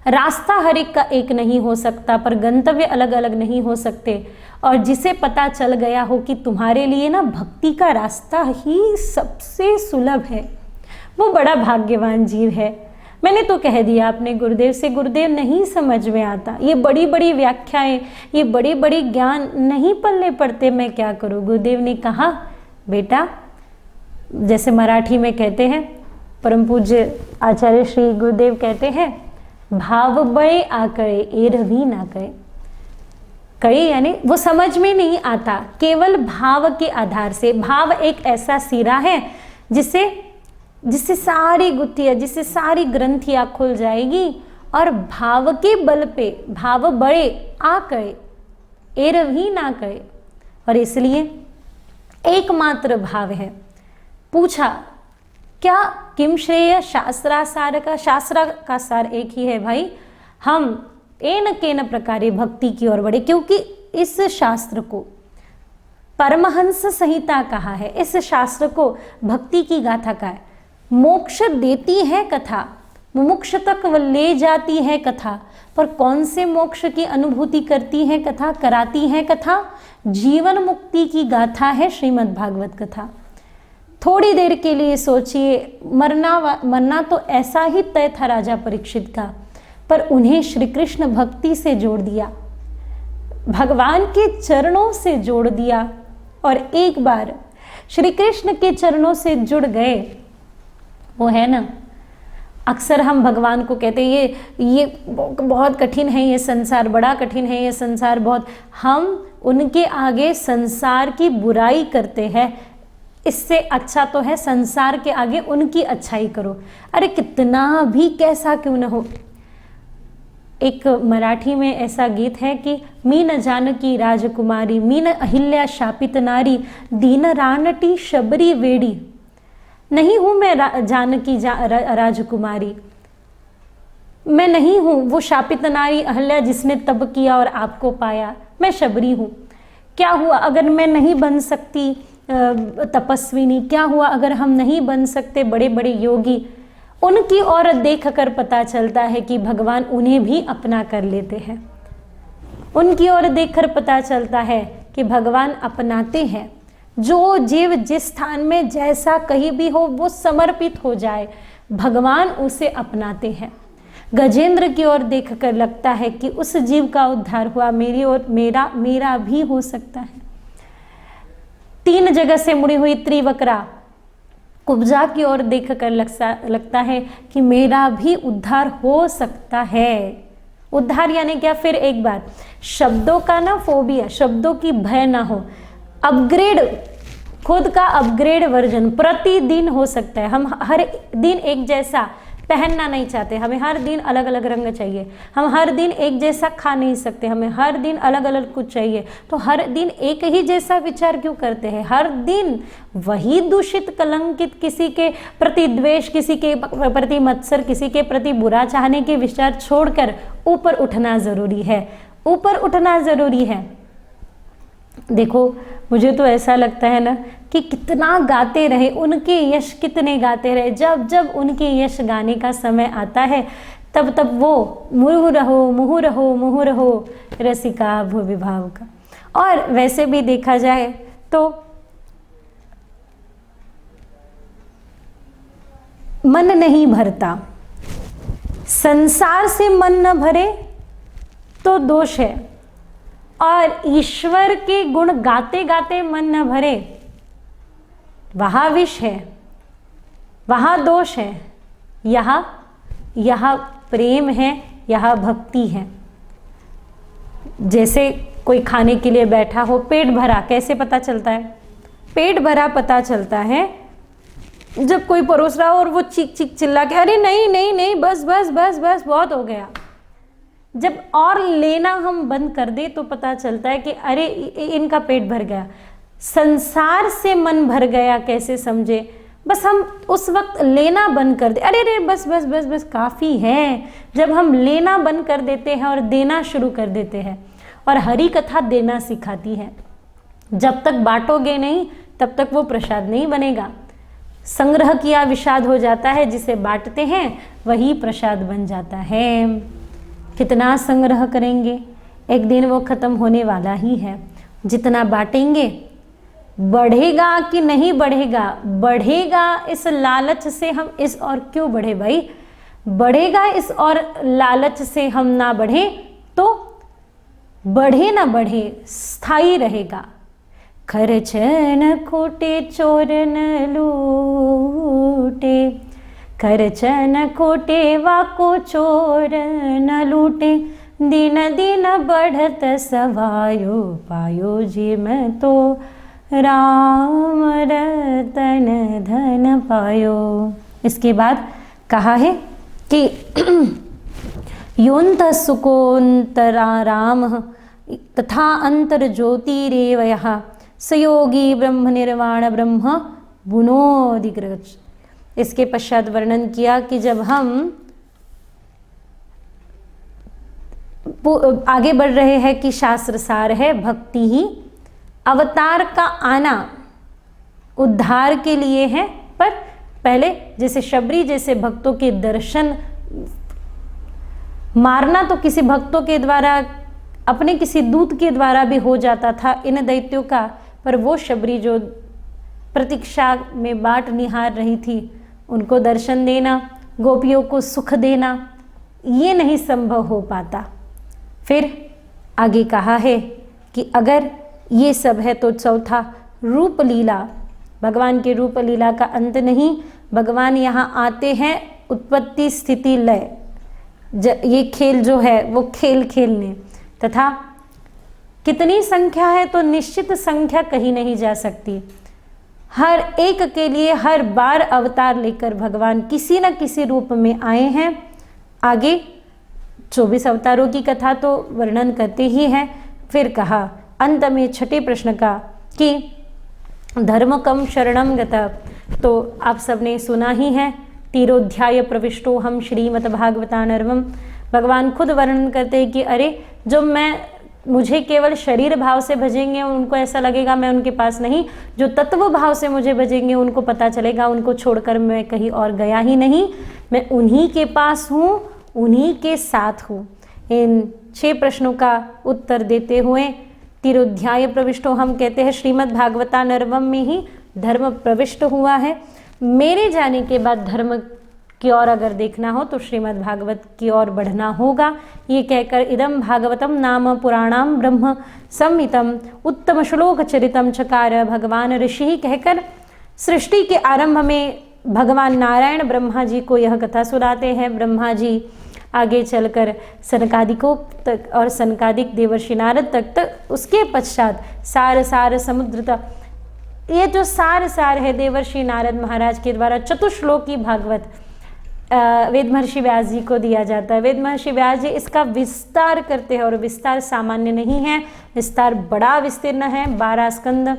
रास्ता हर एक का एक नहीं हो सकता, पर गंतव्य अलग अलग नहीं हो सकते। और जिसे पता चल गया हो कि तुम्हारे लिए ना भक्ति का रास्ता ही सबसे सुलभ है, वो बड़ा भाग्यवान जीव है। मैंने तो कह दिया अपने गुरुदेव से, गुरुदेव नहीं समझ में आता, ये बड़ी बड़ी व्याख्याएं, ये बड़ी बड़ी ज्ञान नहीं पल्ले पड़ते, मैं क्या करूं। गुरुदेव ने कहा बेटा, जैसे मराठी में कहते हैं, परम पूज्य आचार्य श्री गुरुदेव कहते हैं, भाव बड़े आकड़े एरवी ना कहे। कई यानी वो समझ में नहीं आता, केवल भाव के आधार से। भाव एक ऐसा सिरा है जिससे सारी गुत्थियाँ, जिससे सारी ग्रंथियाँ खुल जाएगी, और भाव के बल पे भाव बड़े आकड़े एरवी ना कहे। और इसलिए एकमात्र भाव है। पूछा क्या किम श्रेय शास्त्रासार का, शास्त्र का सार एक ही है भाई, हम एन केन प्रकारे भक्ति की ओर बढ़े, क्योंकि इस शास्त्र को परमहंस संहिता कहा है, इस शास्त्र को भक्ति की गाथा का है। मोक्ष देती है कथा, मोक्ष तक ले जाती है कथा, पर कौन से मोक्ष की अनुभूति करती है कथा, कराती है कथा? जीवन मुक्ति की गाथा है श्रीमद् भागवत कथा। थोड़ी देर के लिए सोचिए, मरना तो ऐसा ही तय था राजा परीक्षित का, पर उन्हें श्री कृष्ण भक्ति से जोड़ दिया, भगवान के चरणों से जोड़ दिया, और एक बार श्री कृष्ण के चरणों से जुड़ गए, वो है ना, अक्सर हम भगवान को कहते हैं ये बहुत कठिन है, ये संसार बड़ा कठिन है, ये संसार बहुत, हम उनके आगे संसार की बुराई करते हैं। इससे अच्छा तो है संसार के आगे उनकी अच्छाई करो। अरे कितना भी कैसा क्यों न हो। एक मराठी में ऐसा गीत है कि मीन जानकी राजकुमारी, मीन अहिल्या शापित नारी, दीन रानटी शबरी वेड़ी। नहीं हूँ मैं जानकी राजकुमारी, मैं नहीं हूँ वो शापित नारी अहिल्या जिसने तप किया और आपको पाया, मैं शबरी हूँ। क्या हुआ अगर मैं नहीं बन सकती तपस्विनी, क्या हुआ अगर हम नहीं बन सकते बड़े बड़े योगी। उनकी ओर देखकर पता चलता है कि भगवान उन्हें भी अपना कर लेते हैं। उनकी ओर देखकर पता चलता है कि भगवान अपनाते हैं। जो जीव जिस स्थान में जैसा कहीं भी हो वो समर्पित हो जाए, भगवान उसे अपनाते हैं। गजेंद्र की ओर देखकर लगता है कि उस जीव का उद्धार हुआ, मेरी और मेरा भी हो सकता है। 3 जगह से मुड़ी हुई त्रिवक्रा कुब्जा की ओर देखकर लगता है कि मेरा भी उद्धार हो सकता है। उद्धार यानी क्या? फिर एक बार, शब्दों का ना फोबिया, शब्दों की भय ना हो, अपग्रेड, खुद का अपग्रेड वर्जन प्रतिदिन हो सकता है। हम हर दिन एक जैसा पहनना नहीं चाहते, हमें हर दिन अलग अलग रंग चाहिए। हम हर दिन एक जैसा खा नहीं सकते, हमें हर दिन अलग अलग कुछ चाहिए। तो हर दिन एक ही जैसा विचार क्यों करते हैं? हर दिन वही दूषित, कलंकित, किसी के प्रति द्वेष, किसी के प्रति मत्सर, किसी के प्रति बुरा चाहने के विचार छोड़कर ऊपर उठना जरूरी है, ऊपर उठना जरूरी है। देखो, मुझे तो ऐसा लगता है ना कि कितना गाते रहे, उनके यश कितने गाते रहे, जब जब उनके यश गाने का समय आता है तब तब वो मुहुः रहो मुहुः रहो मुहुः रहो रसिका भुवि भाव का। और वैसे भी देखा जाए तो मन नहीं भरता, संसार से मन न भरे तो दोष है, और ईश्वर के गुण गाते गाते मन न भरे, वहाँ विष है, वहाँ दोष है। यहाँ प्रेम है, यहाँ भक्ति है। जैसे कोई खाने के लिए बैठा हो, पेट भरा कैसे पता चलता है? पेट भरा पता चलता है जब कोई परोस रहा हो और वो चीख चीख चिल्ला के अरे नहीं नहीं नहीं बस बस बस बस बहुत हो गया। जब और लेना हम बंद कर दे तो पता चलता है कि अरे इनका पेट भर गया। संसार से मन भर गया कैसे समझे? बस हम उस वक्त लेना बंद कर दे, अरे रे बस बस बस बस काफ़ी है। जब हम लेना बंद कर देते हैं और देना शुरू कर देते हैं, और हरि कथा देना सिखाती है, जब तक बांटोगे नहीं तब तक वो प्रसाद नहीं बनेगा। संग्रह किया विषाद हो जाता है, जिसे बांटते हैं वही प्रसाद बन जाता है। कितना संग्रह करेंगे, एक दिन वो खत्म होने वाला ही है। जितना बांटेंगे, बढ़ेगा कि नहीं बढ़ेगा? बढ़ेगा इस लालच से हम इस और क्यों बढ़े भाई? बढ़ेगा इस और लालच से हम ना बढ़े तो बढ़े ना बढ़े स्थायी रहेगा। खर्च न खोटे चोर न लूटे, खर्च न खोटे वाको चोर न लूटे, दिन दिन बढ़त सवायो पायो जी मैं तो राम रतन धन पायो। इसके बाद कहा है कि योन्त सुकोन्तरा राम तथा अंतर ज्योतिरेव यः सयोगी ब्रह्म निर्वाण ब्रह्म बुनोदिग्रज। इसके पश्चात वर्णन किया कि जब हम आगे बढ़ रहे हैं कि शास्त्र सार है भक्ति ही, अवतार का आना उद्धार के लिए है, पर पहले जैसे शबरी जैसे भक्तों के दर्शन, मारना तो किसी भक्तों के द्वारा, अपने किसी दूत के द्वारा भी हो जाता था इन दैत्यों का, पर वो शबरी जो प्रतीक्षा में बाट निहार रही थी, उनको दर्शन देना, गोपियों को सुख देना, ये नहीं संभव हो पाता। फिर आगे कहा है कि अगर ये सब है तो चौथा रूप लीला, भगवान के रूप लीला का अंत नहीं। भगवान यहाँ आते हैं उत्पत्ति स्थिति लय, ये खेल जो है वो खेल खेलने, तथा कितनी संख्या है तो निश्चित संख्या कही नहीं जा सकती। हर एक के लिए हर बार अवतार लेकर भगवान किसी न किसी रूप में आए हैं। आगे 24 अवतारों की कथा तो वर्णन करते ही हैं। फिर कहा अंत में छठे प्रश्न का कि धर्म कम शरणम गता, तो आप सबने सुना ही है, तीरोध्याय प्रविष्टो हम श्रीमद्भागवतानर्वम। भगवान खुद वर्णन करते हैं कि अरे जो मुझे केवल शरीर भाव से भजेंगे उनको ऐसा लगेगा मैं उनके पास नहीं, जो तत्व भाव से मुझे भजेंगे उनको पता चलेगा उनको छोड़कर मैं कहीं और गया ही नहीं, मैं उन्हीं के पास हूँ, उन्हीं के साथ हूँ। इन 6 प्रश्नों का उत्तर देते हुए तिरोध्याय प्रविष्टो, हम कहते हैं श्रीमद् भागवता नर्वम में ही धर्म प्रविष्ट हुआ है। मेरे जाने के बाद धर्म की ओर अगर देखना हो तो श्रीमद् भागवत की ओर बढ़ना होगा। ये कहकर इदम भागवतम नाम पुराणाम ब्रह्म संहितम उत्तम श्लोक चरितम चकार भगवान ऋषि कहकर सृष्टि के आरंभ में भगवान नारायण ब्रह्मा जी को यह कथा सुनाते हैं। ब्रह्मा जी आगे चलकर सनकादिकों तक और सनकादिक देवर्षि नारद तक उसके पश्चात सार समुद्र तक, ये जो सार है देवर्षि नारद महाराज के द्वारा चतुश्लोकी भागवत वेद महर्षि व्यास जी को दिया जाता है। वेद महर्षि व्यास जी इसका विस्तार करते हैं और विस्तार सामान्य नहीं है, विस्तार बड़ा विस्तीर्ण है। 12 स्कंद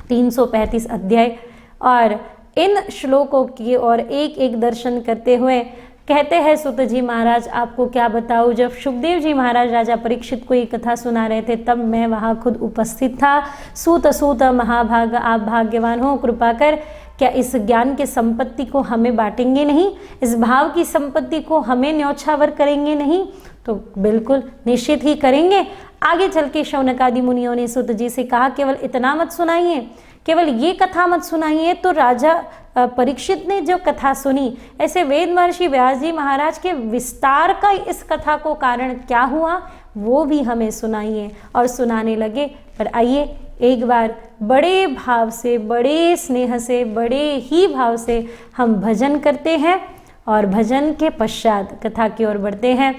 335 अध्याय, और इन श्लोकों की और एक एक दर्शन करते हुए कहते हैं सुत जी महाराज आपको क्या बताऊँ, जब सुखदेव जी महाराज राजा परीक्षित को ये कथा सुना रहे थे तब मैं वहाँ खुद उपस्थित था। सूत महाभाग आप भाग्यवान हो, कृपा कर क्या इस ज्ञान के संपत्ति को हमें बांटेंगे नहीं, इस भाव की संपत्ति को हमें न्यौछावर करेंगे नहीं? तो बिल्कुल निश्चित ही करेंगे। आगे चल के शौनकादि मुनियों ने सुत जी से कहा केवल इतना मत सुनाइए, केवल ये कथा मत सुनाइए। तो राजा परीक्षित ने जो कथा सुनी, ऐसे वेद महर्षि व्यास जी महाराज के विस्तार का इस कथा को कारण क्या हुआ वो भी हमें सुनाइए। और सुनाने लगे। पर आइए एक बार बड़े भाव से, बड़े स्नेह से, बड़े ही भाव से हम भजन करते हैं और भजन के पश्चात कथा की ओर बढ़ते हैं।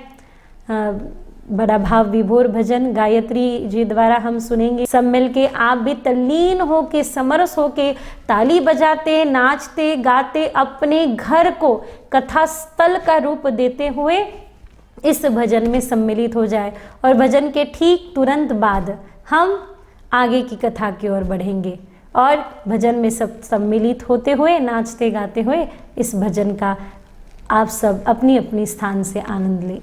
बड़ा भाव विभोर भजन गायत्री जी द्वारा हम सुनेंगे। सब मिल के आप भी तल्लीन हो के, समरस हो के, ताली बजाते, नाचते, गाते अपने घर को कथा स्थल का रूप देते हुए इस भजन में सम्मिलित हो जाए। और भजन के ठीक तुरंत बाद हम आगे की कथा की ओर बढ़ेंगे और भजन में सब सम्मिलित होते हुए, नाचते गाते हुए इस भजन का आप सब अपनी अपनी स्थान से आनंद लें।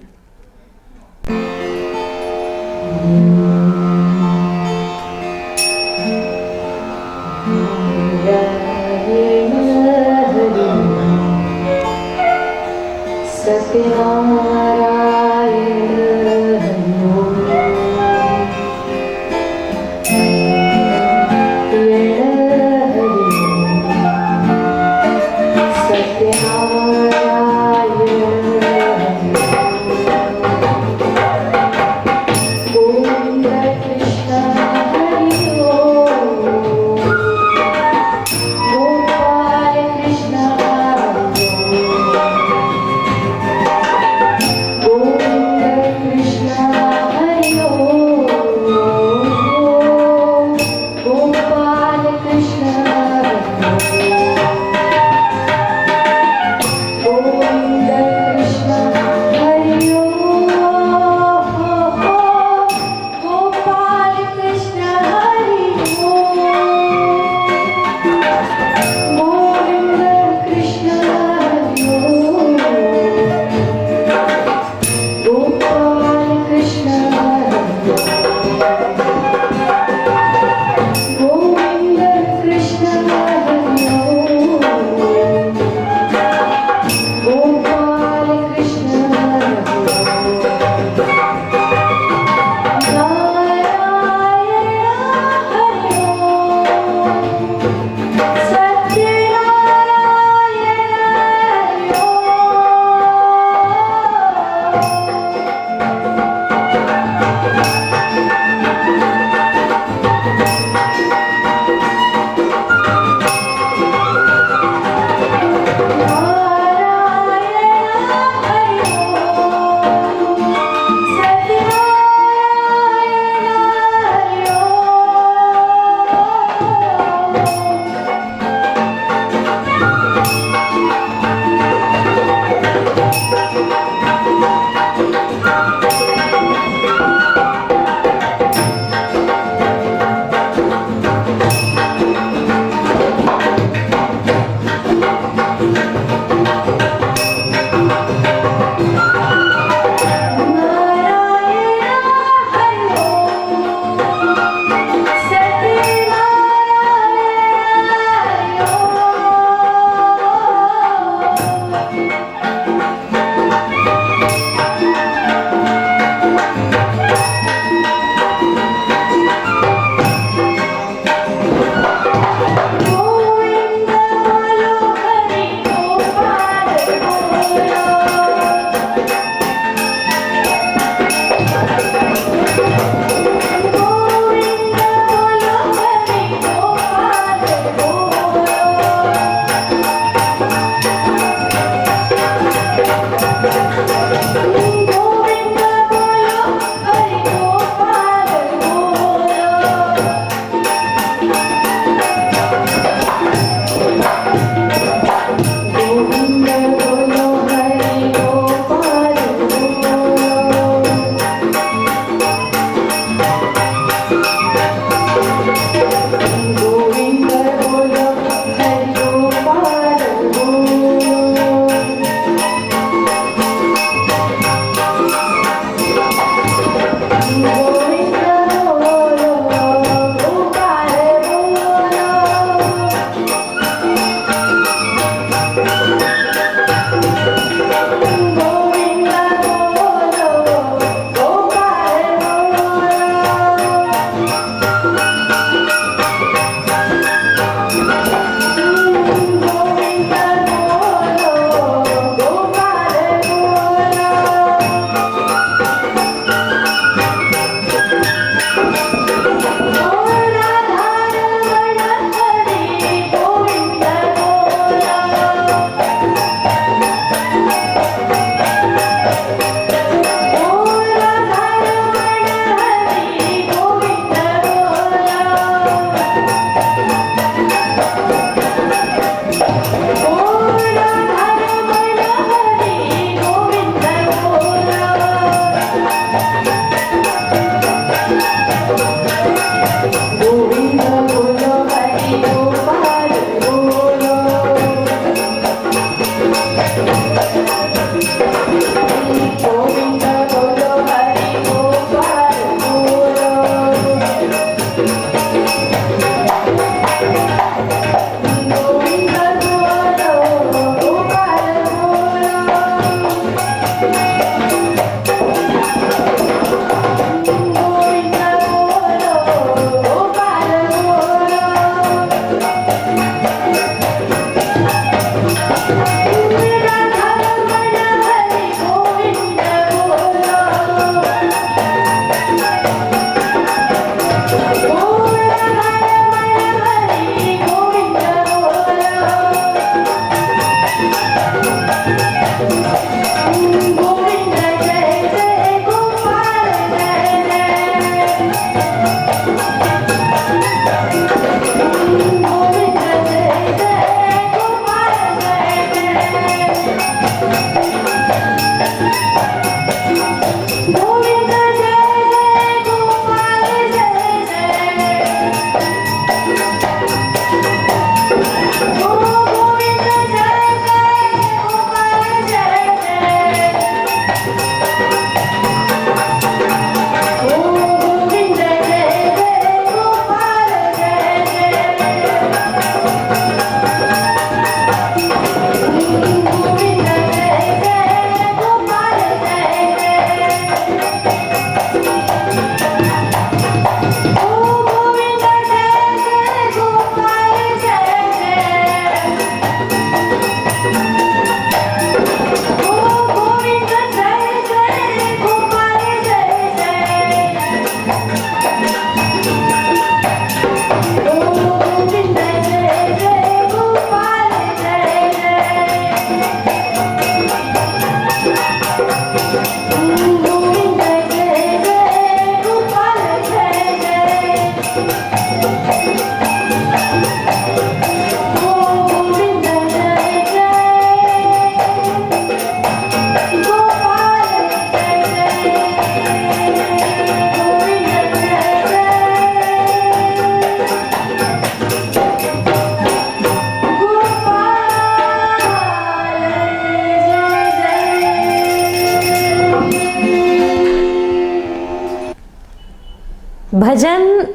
भजन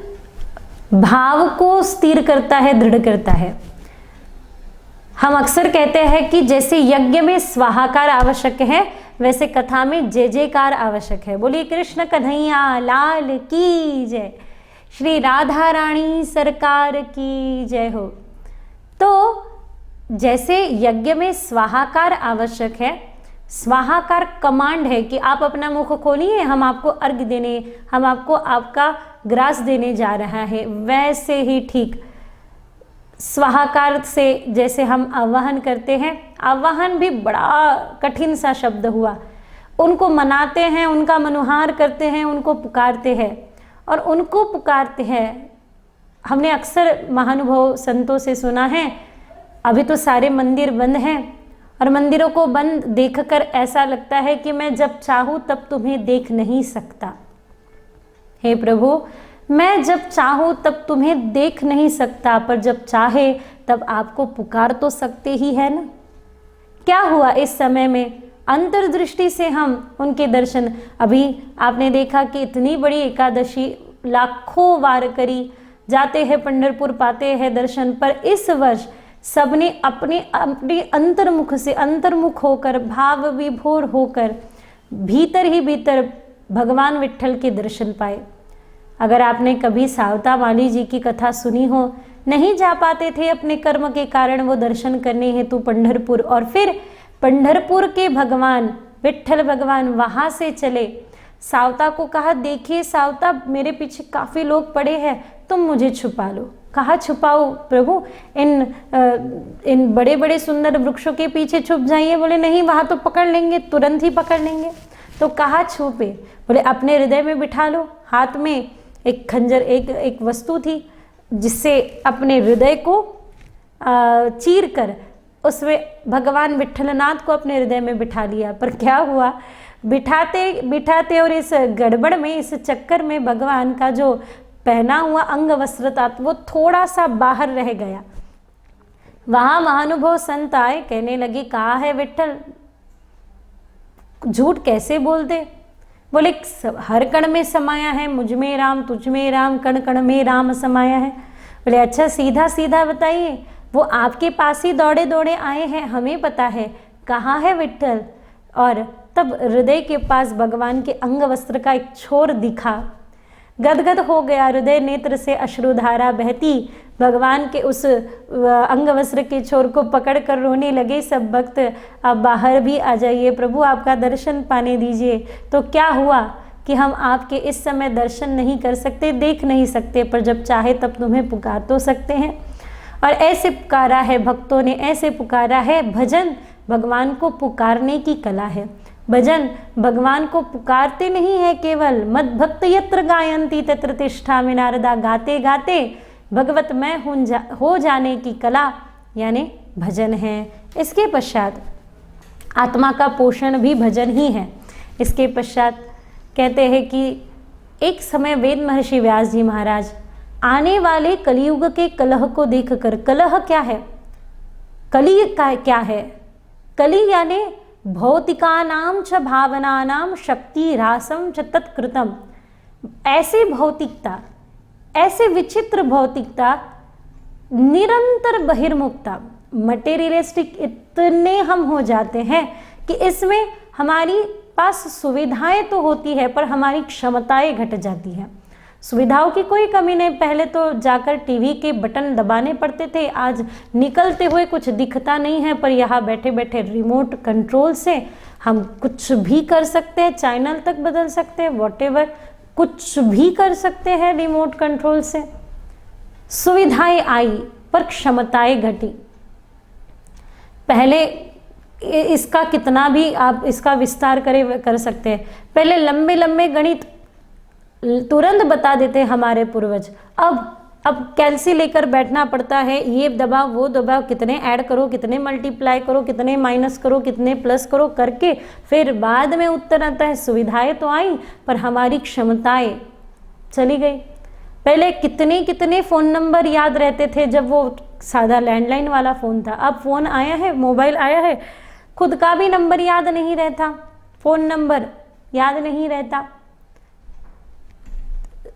भाव को स्थिर करता है, दृढ़ करता है। हम अक्सर कहते हैं कि जैसे यज्ञ में स्वाहाकार आवश्यक है, वैसे कथा में जय जयकार आवश्यक है। बोलिए कृष्ण कन्हैया लाल की जय, श्री राधा रानी सरकार की जय हो। तो जैसे यज्ञ में स्वाहाकार आवश्यक है, स्वाहाकार कमांड है कि आप अपना मुख खोलिए, हम आपको अर्घ्य देने, हम आपको आपका ग्रास देने जा रहा है, वैसे ही ठीक स्वाहाकार से जैसे हम आवाहन करते हैं, आवाहन भी बड़ा कठिन सा शब्द हुआ। उनको मनाते हैं, उनका मनुहार करते हैं, उनको पुकारते हैं और उनको पुकारते हैं। हमने अक्सर महानुभाव संतों से सुना है, अभी तो सारे मंदिर बंद हैं और मंदिरों को बंद देखकर ऐसा लगता है कि मैं जब चाहूँ तब तुम्हें देख नहीं सकता। हे प्रभु, मैं जब चाहूँ तब तुम्हें देख नहीं सकता, पर जब चाहे तब आपको पुकार तो सकते ही है ना। क्या हुआ इस समय में, अंतर्दृष्टि से हम उनके दर्शन, अभी आपने देखा कि इतनी बड़ी एकादशी लाखों वारकरी जाते हैं पंढरपुर, पाते हैं दर्शन, पर इस वर्ष सबने अपने अपने अंतर्मुख से अंतर्मुख होकर, भाव विभोर होकर भीतर ही भीतर भगवान विट्ठल के दर्शन पाए। अगर आपने कभी सावता माली जी की कथा सुनी हो, नहीं जा पाते थे अपने कर्म के कारण वो दर्शन करने हेतु पंढरपुर, और फिर पंढरपुर के भगवान विट्ठल भगवान वहाँ से चले, सावता को कहा देखिए सावता, मेरे पीछे काफ़ी लोग पड़े हैं, तुम मुझे छुपा लो। कहा छुपाओ प्रभु, इन बड़े बड़े सुंदर वृक्षों के पीछे छुप जाइए। बोले नहीं, वहाँ तो पकड़ लेंगे, तुरंत ही पकड़ लेंगे। तो कहा छुपे, बोले अपने हृदय में बिठा लो। हाथ में एक खंजर, एक वस्तु थी जिससे अपने हृदय को चीर कर उसमें भगवान विट्ठलनाथ को अपने हृदय में बिठा लिया। पर क्या हुआ, बिठाते बिठाते और इस गड़बड़ में, इस चक्कर में भगवान का जो पहना हुआ अंग वस्त्र था वो थोड़ा सा बाहर रह गया। वहाँ महानुभव संत आए, कहने लगे कहाँ है विट्ठल, झूठ कैसे बोलते। बोले हर कण में समाया है, मुझ में राम तुझ में राम, कण कण में राम समाया है। बोले अच्छा सीधा सीधा बताइए, वो आपके पास ही दौड़े दौड़े आए हैं, हमें पता है कहाँ है विट्ठल। और तब हृदय के पास भगवान के अंग वस्त्र का एक छोर दिखा, गदगद हो गया हृदय, नेत्र से अश्रुधारा बहती, भगवान के उस अंग वस्त्र के छोर को पकड़कर रोने लगे सब भक्त। आप बाहर भी आ जाइए प्रभु, आपका दर्शन पाने दीजिए। तो क्या हुआ कि हम आपके इस समय दर्शन नहीं कर सकते, देख नहीं सकते, पर जब चाहे तब तुम्हें पुकार तो सकते हैं। और ऐसे पुकारा है भक्तों ने, ऐसे पुकारा है। भजन भगवान को पुकारने की कला है। भजन भगवान को पुकारते नहीं है केवल, मद भक्त यत्र गायंती तत्र तिष्ठामि नारदा, गाते गाते भगवत मैं हो जाने की कला यानी भजन है। इसके पश्चात आत्मा का पोषण भी भजन ही है। इसके पश्चात कहते हैं कि एक समय वेद महर्षि व्यास जी महाराज आने वाले कलियुग के कलह को देखकर, कलह क्या है, कली का क्या है, कली यानी भौतिकानाम च भावनानाम शक्ति रासम च तत्कृतम, ऐसे भौतिकता, ऐसे विचित्र भौतिकता, निरंतर बहिर्मुखता, मटेरियलिस्टिक इतने हम हो जाते हैं कि इसमें हमारी पास सुविधाएं तो होती है पर हमारी क्षमताएं घट जाती हैं। सुविधाओं की कोई कमी नहीं, पहले तो जाकर टीवी के बटन दबाने पड़ते थे, आज निकलते हुए कुछ दिखता नहीं है पर यहाँ बैठे बैठे रिमोट कंट्रोल से हम कुछ भी कर सकते हैं, चैनल तक बदल सकते हैं, व्हाटएवर कुछ भी कर सकते हैं रिमोट कंट्रोल से। सुविधाएं आई पर क्षमताएं घटी। पहले इसका कितना भी आप इसका विस्तार कर सकते हैं, पहले लंबे लंबे गणित तुरंत बता देते हमारे पूर्वज, अब कैलसी लेकर बैठना पड़ता है, ये दबाव वो दबाव, कितने ऐड करो, कितने मल्टीप्लाई करो, कितने माइनस करो, कितने प्लस करो करके फिर बाद में उत्तर आता है। सुविधाएं तो आई पर हमारी क्षमताएं चली गई। पहले कितने कितने फ़ोन नंबर याद रहते थे जब वो सादा लैंडलाइन वाला फ़ोन था, अब फ़ोन आया है, मोबाइल आया है, खुद का भी नंबर याद नहीं रहता, फ़ोन नंबर याद नहीं रहता।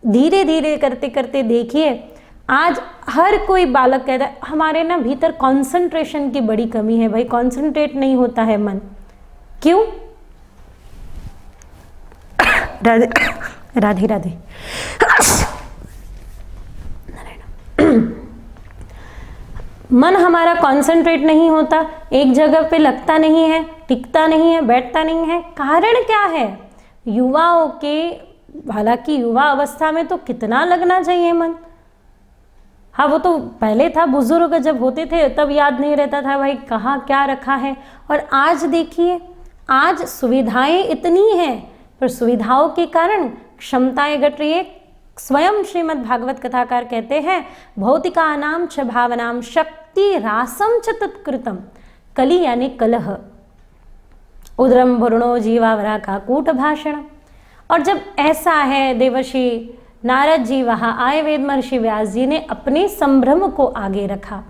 धीरे धीरे करते करते देखिए आज हर कोई बालक कहता है हमारे ना भीतर कंसंट्रेशन की बड़ी कमी है, भाई कंसंट्रेट नहीं होता है मन, क्यों? राधे राधे राधे। मन हमारा कंसंट्रेट नहीं होता, एक जगह पे लगता नहीं है, टिकता नहीं है, बैठता नहीं है। कारण क्या है? युवाओं के, हालांकि युवा अवस्था में तो कितना लगना चाहिए मन, हाँ वो तो पहले था, बुजुर्ग जब होते थे तब याद नहीं रहता था भाई कहाँ क्या रखा है। और आज देखिए, आज सुविधाएं इतनी हैं पर सुविधाओं के कारण क्षमताएं घट रही है। स्वयं श्रीमद् भागवत कथाकार कहते हैं भौतिकानाम च भावनाम शक्ति रासम च तत्कृतम, कली यानी कलह, उदरम भुर्णो जीवावरा का कूट भाषण। और जब ऐसा है, देवर्षि नारद जी वहाँ आए, वेद महर्षि व्यास जी ने अपने संभ्रम को आगे रखा।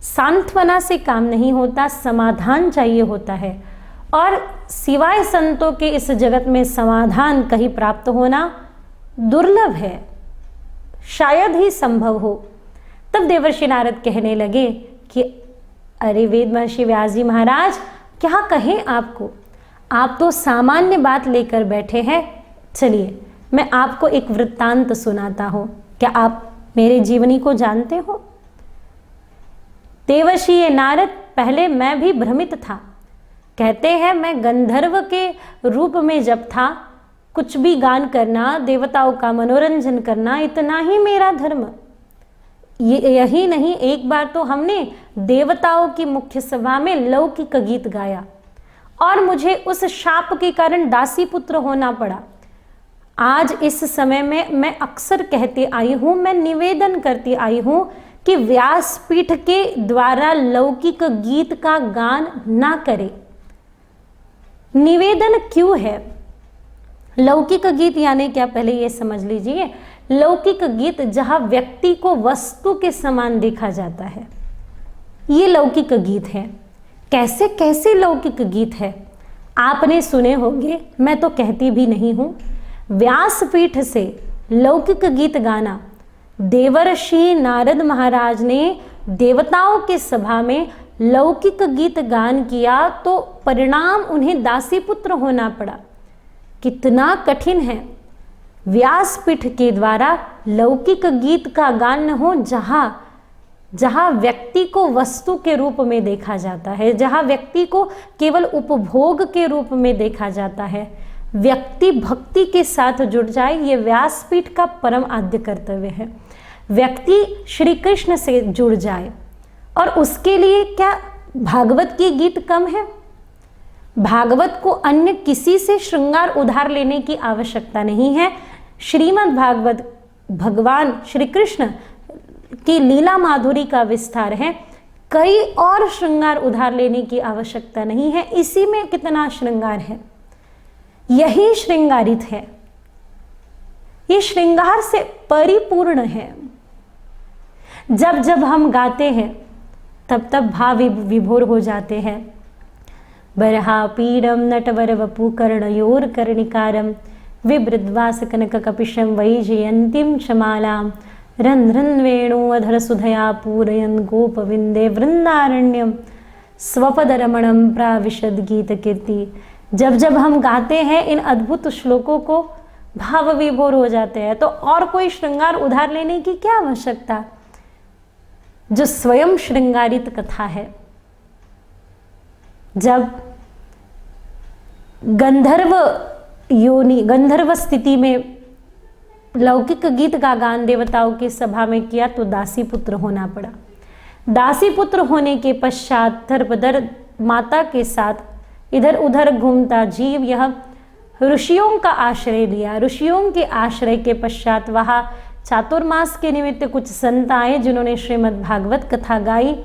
सांत्वना से काम नहीं होता, समाधान चाहिए होता है, और सिवाय संतों के इस जगत में समाधान कहीं प्राप्त होना दुर्लभ है, शायद ही संभव हो। तब देवर्षि नारद कहने लगे कि अरे वेद महर्षि व्यास जी महाराज, क्या कहें आपको, आप तो सामान्य बात लेकर बैठे हैं। चलिए मैं आपको एक वृत्तांत सुनाता हूँ, क्या आप मेरे जीवनी को जानते हो? देवर्षि नारद, पहले मैं भी भ्रमित था, कहते हैं मैं गंधर्व के रूप में जब था, कुछ भी गान करना, देवताओं का मनोरंजन करना, इतना ही मेरा धर्म। यही नहीं, एक बार तो हमने देवताओं की मुख्य सभा में लौकिक गीत गाया और मुझे उस शाप के कारण दासी पुत्र होना पड़ा। आज इस समय में मैं अक्सर कहती आई हूँ, मैं निवेदन करती आई हूँ कि व्यासपीठ के द्वारा लौकिक गीत का गान ना करें। निवेदन क्यों है? लौकिक गीत यानी क्या, पहले ये समझ लीजिए। लौकिक गीत जहाँ व्यक्ति को वस्तु के समान देखा जाता है, ये लौकिक गीत है। कैसे कैसे लौकिक गीत है आपने सुने होंगे, मैं तो कहती भी नहीं हूँ। व्यासपीठ से लौकिक गीत गाना, देवर्षि नारद महाराज ने देवताओं के सभा में लौकिक गीत गान किया तो परिणाम उन्हें दासी पुत्र होना पड़ा। कितना कठिन है। व्यासपीठ के द्वारा लौकिक गीत का गान हो, जहाँ व्यक्ति को वस्तु के रूप में देखा जाता है, जहाँ व्यक्ति को केवल उपभोग के रूप में देखा जाता है। व्यक्ति भक्ति के साथ जुड़ जाए, ये व्यासपीठ का परम आद्य कर्तव्य है। व्यक्ति श्री कृष्ण से जुड़ जाए, और उसके लिए क्या भागवत के गीत कम है? भागवत को अन्य किसी से श्रृंगार उधार लेने की आवश्यकता नहीं है। श्रीमद् भागवत भगवान श्री कृष्ण की लीला माधुरी का विस्तार है, कई और श्रृंगार उधार लेने की आवश्यकता नहीं है। इसी में कितना श्रृंगार है, यही श्रृंगारित है, ये श्रृंगार से परिपूर्ण है। जब जब हम गाते हैं तब तब भाव विभोर हो जाते हैं। बरहा पीडम नटवर वपु कर्णयोर कर्णिकारम विवृद्वास कनक कपिशम वैजयंतीम क्षमालाम रन रन वेणु अधर सुधया पूरयन गोपविंदे वृंदारण्यम स्वपद रमणम प्राविशद गीत कीर्ति। जब जब हम गाते हैं इन अद्भुत श्लोकों को, भाव विभोर हो जाते हैं। तो और कोई श्रृंगार उधार लेने की क्या आवश्यकता, जो स्वयं श्रृंगारित कथा है। जब गंधर्व योनि, गंधर्व स्थिति में लौकिक गीत का गान देवताओं की सभा में किया तो दासी पुत्र होना पड़ा। दासी पुत्र होने के पश्चात धर्मधर माता के साथ इधर उधर घूमता जीव यह ऋषियों का आश्रय लिया। ऋषियों के आश्रय के पश्चात वहाँ चातुर्मास के निमित्त कुछ संत आए जिन्होंने श्रीमद् भागवत कथा गाई।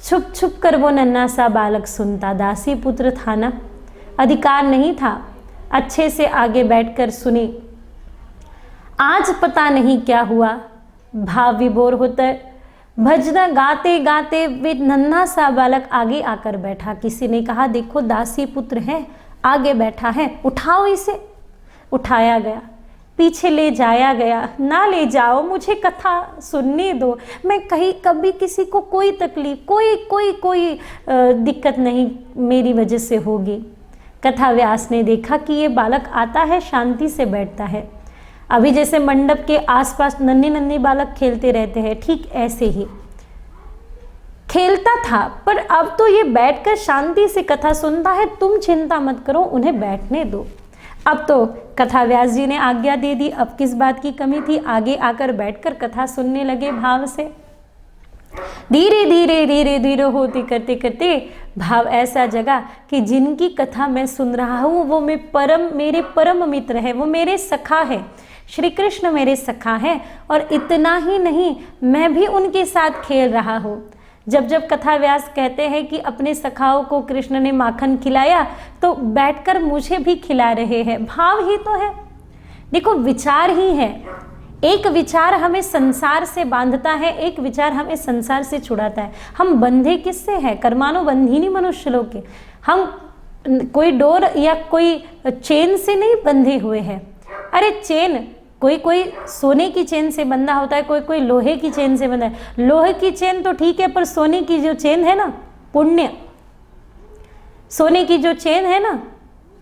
छुप छुप कर वो नन्हा सा बालक सुनता, दासी पुत्र था ना, अधिकार नहीं था अच्छे से आगे बैठकर सुने। आज पता नहीं क्या हुआ, भाव विभोर होता है। भजना गाते गाते वे नन्हा सा बालक आगे आकर बैठा। किसी ने कहा देखो दासी पुत्र है, आगे बैठा है, उठाओ इसे। उठाया गया, पीछे ले जाया गया। ना ले जाओ, मुझे कथा सुनने दो, मैं कहीं कभी किसी को कोई तकलीफ, कोई दिक्कत नहीं मेरी वजह से होगी। कथा व्यास ने देखा कि ये बालक आता है, शांति से बैठता है। अभी जैसे मंडप के आसपास नन्हे नन्हे बालक खेलते रहते हैं, ठीक ऐसे ही खेलता था, पर अब तो ये बैठकर शांति से कथा सुनता है। तुम चिंता मत करो, उन्हें बैठने दो। अब तो कथा व्यास जी ने आज्ञा दे दी, अब किस बात की कमी थी, आगे आकर बैठकर कथा सुनने लगे भाव से। धीरे धीरे धीरे धीरे होते करते करते भाव ऐसा जगा कि जिनकी कथा मैं सुन रहा हूँ वो मेरे परम मित्र है, वो मेरे सखा है, श्री कृष्ण मेरे सखा है। और इतना ही नहीं, मैं भी उनके साथ खेल रहा हूँ। जब जब कथा व्यास कहते हैं कि अपने सखाओं को कृष्ण ने माखन खिलाया तो बैठकर मुझे भी खिला रहे हैं, भाव ही तो है। देखो विचार ही है, एक विचार हमें संसार से बांधता है, एक विचार हमें संसार से छुड़ाता है। हम बंधे किससे हैं? कर्मानुबंधिनी मनुष्य लोग के। हम कोई डोर या कोई चेन से नहीं बंधे हुए हैं। अरे चेन कोई सोने की चेन से बंधा होता है, कोई लोहे की चेन से बंधा है। लोहे की चेन तो ठीक है, पर सोने की जो चेन है ना, पुण्य, सोने की जो चेन है ना,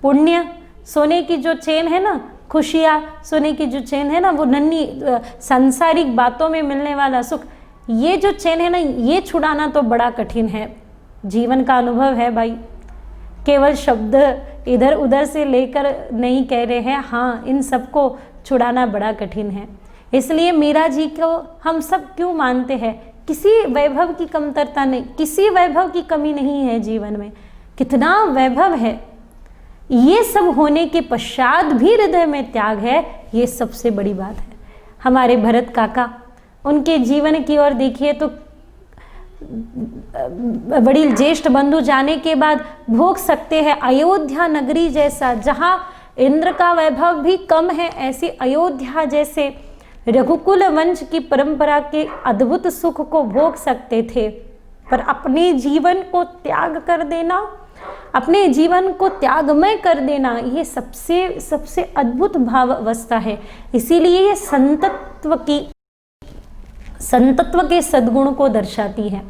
पुण्य, सोने की जो चेन है ना, खुशियाँ, सोने की जो चेन है ना, वो नन्ही सांसारिक बातों में मिलने वाला सुख, ये जो चेन है ना, ये छुड़ाना तो बड़ा कठिन है। जीवन का अनुभव है भाई, केवल शब्द इधर उधर से लेकर नहीं कह रहे हैं। हाँ, इन सबको छुड़ाना बड़ा कठिन है। इसलिए मीरा जी को हम सब क्यों मानते हैं? किसी वैभव की कमतरता नहीं, किसी वैभव की कमी नहीं है जीवन में, कितना वैभव है। ये सब होने के पश्चात भी हृदय में त्याग है, ये सबसे बड़ी बात है। हमारे भरत काका, उनके जीवन की ओर देखिए तो बड़ी ज्येष्ठ बंधु जाने के बाद भोग सकते हैं अयोध्या नगरी जैसा, जहाँ इंद्र का वैभव भी कम है, ऐसी अयोध्या जैसे रघुकुल वंश की परंपरा के अद्भुत सुख को भोग सकते थे। पर अपने जीवन को त्याग कर देना, अपने जीवन को त्यागमय कर देना, ये सबसे अद्भुत भाव अवस्था है। इसीलिए ये संतत्व के सद्गुण को दर्शाती है।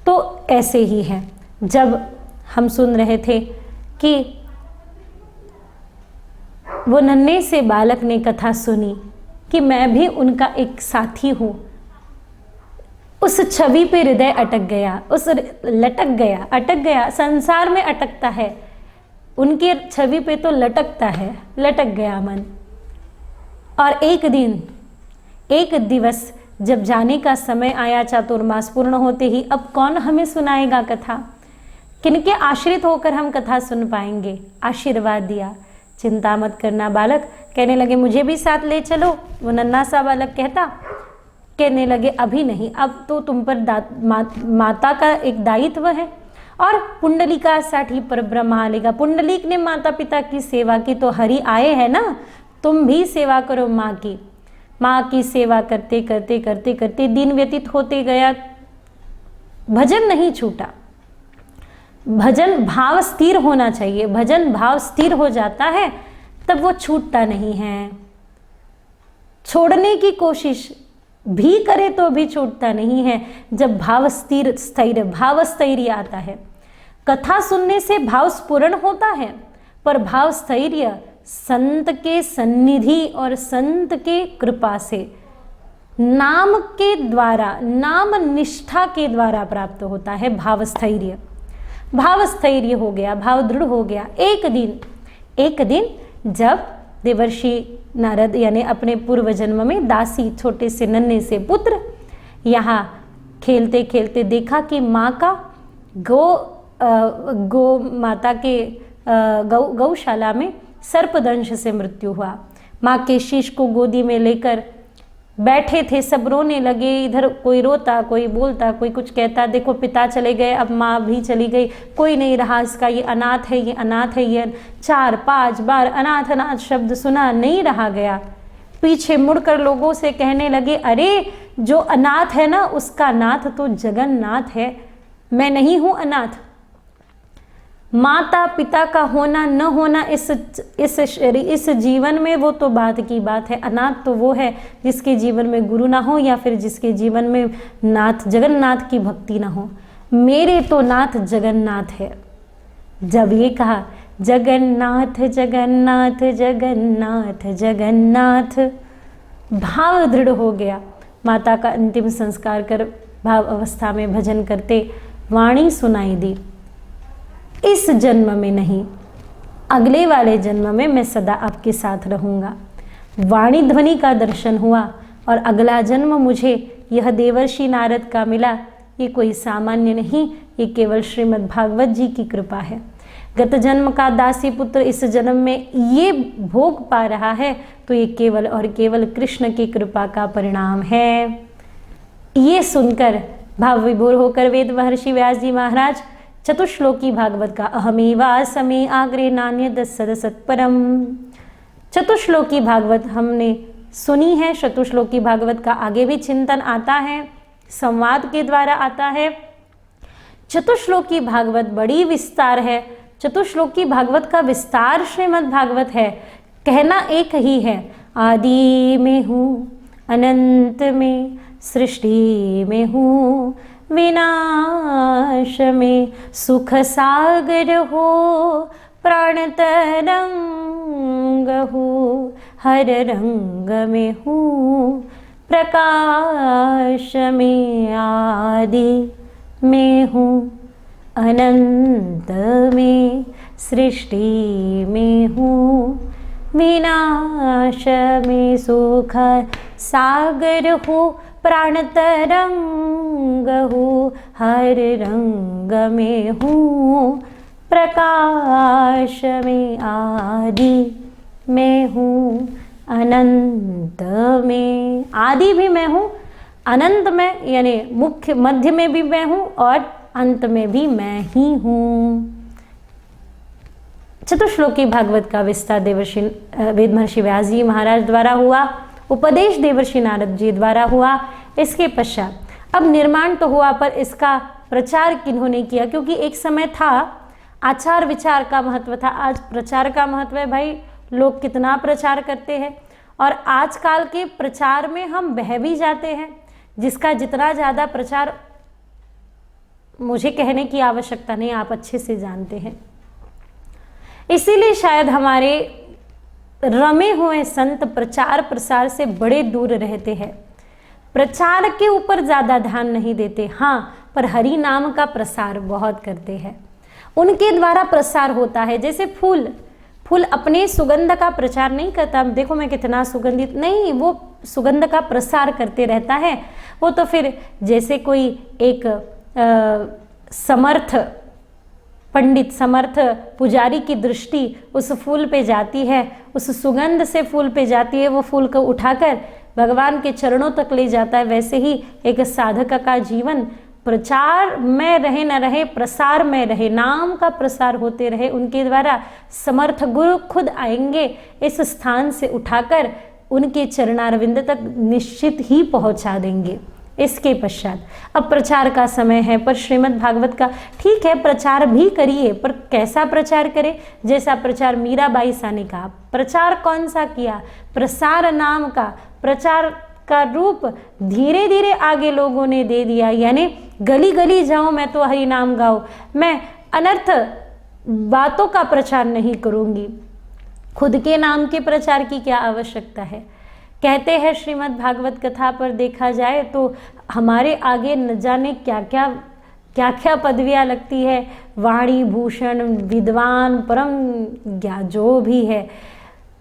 तो ऐसे ही है, जब हम सुन रहे थे कि वो नन्हे से बालक ने कथा सुनी कि मैं भी उनका एक साथी हूँ, उस छवि पे हृदय अटक गया, संसार में अटकता है, उनके छवि पे तो लटक गया मन। और एक दिवस जब जाने का समय आया, चातुर्मास पूर्ण होते ही, अब कौन हमें सुनाएगा कथा? किनके आश्रित होकर हम कथा सुन पाएंगे? आशीर्वाद दिया, चिंता मत करना बालक। कहने लगे मुझे भी साथ ले चलो। वो नन्हा सा बालक कहने लगे अभी नहीं, अब तो तुम पर माता का एक दायित्व है और पुंडलिकासाठी परब्रह्म आलेगा। पुंडलिक ने माता पिता की सेवा की तो हरि आए हैं ना, तुम भी सेवा करो माँ की। माँ की सेवा करते करते करते करते दिन व्यतीत होते गया, भजन नहीं छूटा। भजन भाव स्थिर होना चाहिए, भजन भाव स्थिर हो जाता है तब वो छूटता नहीं है। छोड़ने की कोशिश भी करे तो भी छूटता नहीं है जब भाव स्थैर्य आता है। कथा सुनने से भाव स्फुरण होता है, पर भाव स्थैर्य संत के सन्निधि और संत के कृपा से, नाम के द्वारा, नाम निष्ठा के द्वारा प्राप्त होता है भाव स्थैर्य। भाव स्थैर्य हो गया, भाव दृढ़ हो गया। एक दिन जब देवर्षि नारद यानी अपने पूर्व जन्म में दासी, छोटे से नन्हे से पुत्र, यहाँ खेलते खेलते देखा कि माँ का गौ माता के गौशाला में सर्पदंश से मृत्यु हुआ। माँ के शीश को गोदी में लेकर बैठे थे, सब रोने लगे। इधर कोई रोता, कोई बोलता, कोई कुछ कहता, देखो पिता चले गए, अब माँ भी चली गई, कोई नहीं रहा इसका, ये अनाथ है, ये अनाथ है। ये 4-5 बार अनाथ अनाथ शब्द सुना, नहीं रहा गया। पीछे मुड़कर लोगों से कहने लगे अरे जो अनाथ है ना, उसका नाथ तो जगन्नाथ है, मैं नहीं हूँ अनाथ। माता पिता का होना न होना इस जीवन में वो तो बात की बात है। अनाथ तो वो है जिसके जीवन में गुरु ना हो या फिर जिसके जीवन में नाथ जगन्नाथ की भक्ति ना हो। मेरे तो नाथ जगन्नाथ है। जब ये कहा जगन्नाथ जगन्नाथ जगन्नाथ जगन्नाथ, भाव दृढ़ हो गया। माता का अंतिम संस्कार कर भाव अवस्था में भजन करते वाणी सुनाई दी, इस जन्म में नहीं, अगले वाले जन्म में मैं सदा आपके साथ रहूँगा। वाणी ध्वनि का दर्शन हुआ और अगला जन्म मुझे यह देवर्षि नारद का मिला। ये कोई सामान्य नहीं, ये केवल श्रीमद् भागवत जी की कृपा है। गत जन्म का दासी पुत्र इस जन्म में ये भोग पा रहा है तो ये केवल और केवल कृष्ण की कृपा का परिणाम है। ये सुनकर भाव विभोर होकर वेद महर्षि व्यास जी महाराज चतुश्लोकी भागवत का अहमेवासमे आग्रे नान्यद सदसत्परम, चतुश्लोकी भागवत हमने सुनी है। चतुश्लोकी भागवत का आगे भी चिंतन आता है, संवाद के द्वारा आता है। चतुश्लोकी भागवत बड़ी विस्तार है। चतुश्लोकी भागवत का विस्तार श्रीमद् भागवत है। कहना एक ही है, आदि में हूँ, अनंत में, सृष्टि में हूँ, विनाश में, सुख सागर हो, प्राण तरंग हो, हर रंग में हूँ, प्रकाश में, आदि में हूँ, अनंत में, सृष्टि में हूँ, विनाश में, सुख सागर हो, प्राण तरंग हो, हर रंग में हूँ, प्रकाश में, आदि में हूँ, अनंत में। आदि भी मैं हूँ, अनंत में यानी मुख्य मध्य में भी मैं हूँ और अंत में भी मैं ही हूँ। चतुश्लोकी भागवत का विस्तार देवर्षि वेद महर्षि व्यास जी महाराज द्वारा हुआ, उपदेश देवर्षि नारद जी द्वारा हुआ। इसके पश्चात अब निर्माण तो हुआ, पर इसका प्रचार किन्होंने किया? क्योंकि एक समय था आचार विचार का महत्व था, आज प्रचार का महत्व है। भाई लोग कितना प्रचार करते हैं और आजकल के प्रचार में हम बह भी जाते हैं। जिसका जितना ज़्यादा प्रचार, मुझे कहने की आवश्यकता नहीं, आप अच्छे से जानते हैं। इसीलिए शायद हमारे रमे हुए संत प्रचार प्रसार से बड़े दूर रहते हैं, प्रचार के ऊपर ज़्यादा ध्यान नहीं देते। हाँ, पर हरि नाम का प्रसार बहुत करते हैं, उनके द्वारा प्रसार होता है। जैसे फूल फूल अपने सुगंध का प्रचार नहीं करता, देखो मैं कितना सुगंधित, नहीं, वो सुगंध का प्रसार करते रहता है। वो तो फिर जैसे कोई एक समर्थ पंडित, समर्थ पुजारी की दृष्टि उस फूल पे जाती है, उस सुगंध से फूल पे जाती है, वो फूल को उठाकर भगवान के चरणों तक ले जाता है, वैसे ही एक साधक का जीवन प्रचार में रहे न रहे, प्रसार में रहे, नाम का प्रसार होते रहे। उनके द्वारा समर्थ गुरु खुद आएंगे, इस स्थान से उठाकर उनके चरणारविंद तक निश्चित ही पहुंचा देंगे। इसके पश्चात अब प्रचार का समय है, पर श्रीमद् भागवत का ठीक है प्रचार भी करिए, पर कैसा प्रचार करें? जैसा प्रचार मीराबाई सा ने कहा। प्रचार कौन सा किया? प्रसार नाम का, प्रचार का रूप धीरे धीरे आगे लोगों ने दे दिया, यानी गली गली जाऊं मैं तो हरि नाम गाऊं, मैं अनर्थ बातों का प्रचार नहीं करूंगी। खुद के नाम के प्रचार की क्या आवश्यकता है? कहते हैं श्रीमद् भागवत कथा पर देखा जाए तो हमारे आगे न जाने क्या क्या पदवियाँ लगती है, वाणी भूषण, विद्वान, परम ज्ञान, जो भी है,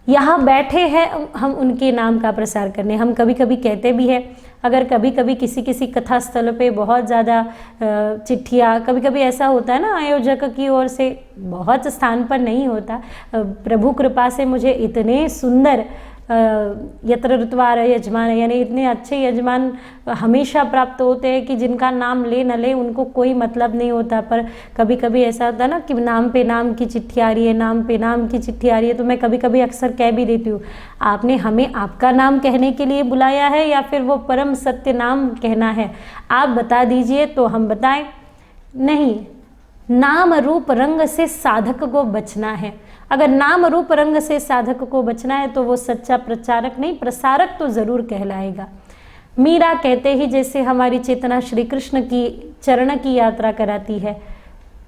यहाँ बैठे हैं हम उनके नाम का प्रसार करने। हम कभी कभी कहते भी हैं, अगर कभी कभी किसी कथा स्थल पे बहुत ज़्यादा चिट्ठियाँ, कभी कभी ऐसा होता है ना आयोजक की ओर से, बहुत स्थान पर नहीं होता, प्रभु कृपा से मुझे इतने सुंदर यत्र ऋत्वार यजमान, यानी इतने अच्छे यजमान हमेशा प्राप्त होते हैं कि जिनका नाम ले न ले उनको कोई मतलब नहीं होता। पर कभी कभी ऐसा होता है ना कि नाम पे नाम की चिट्ठी आ रही है, नाम पे नाम की चिट्ठी आ रही है, तो मैं कभी कभी अक्सर कह भी देती हूँ, आपने हमें आपका नाम कहने के लिए बुलाया है या फिर वो परम सत्य नाम कहना है? आप बता दीजिए तो हम बताएं। नहीं, नाम रूप रंग से साधक को बचना है। अगर नाम रूप रंग से साधक को बचना है तो वो सच्चा प्रचारक नहीं, प्रसारक तो जरूर कहलाएगा। मीरा कहते ही जैसे हमारी चेतना श्री कृष्ण की चरण की यात्रा कराती है,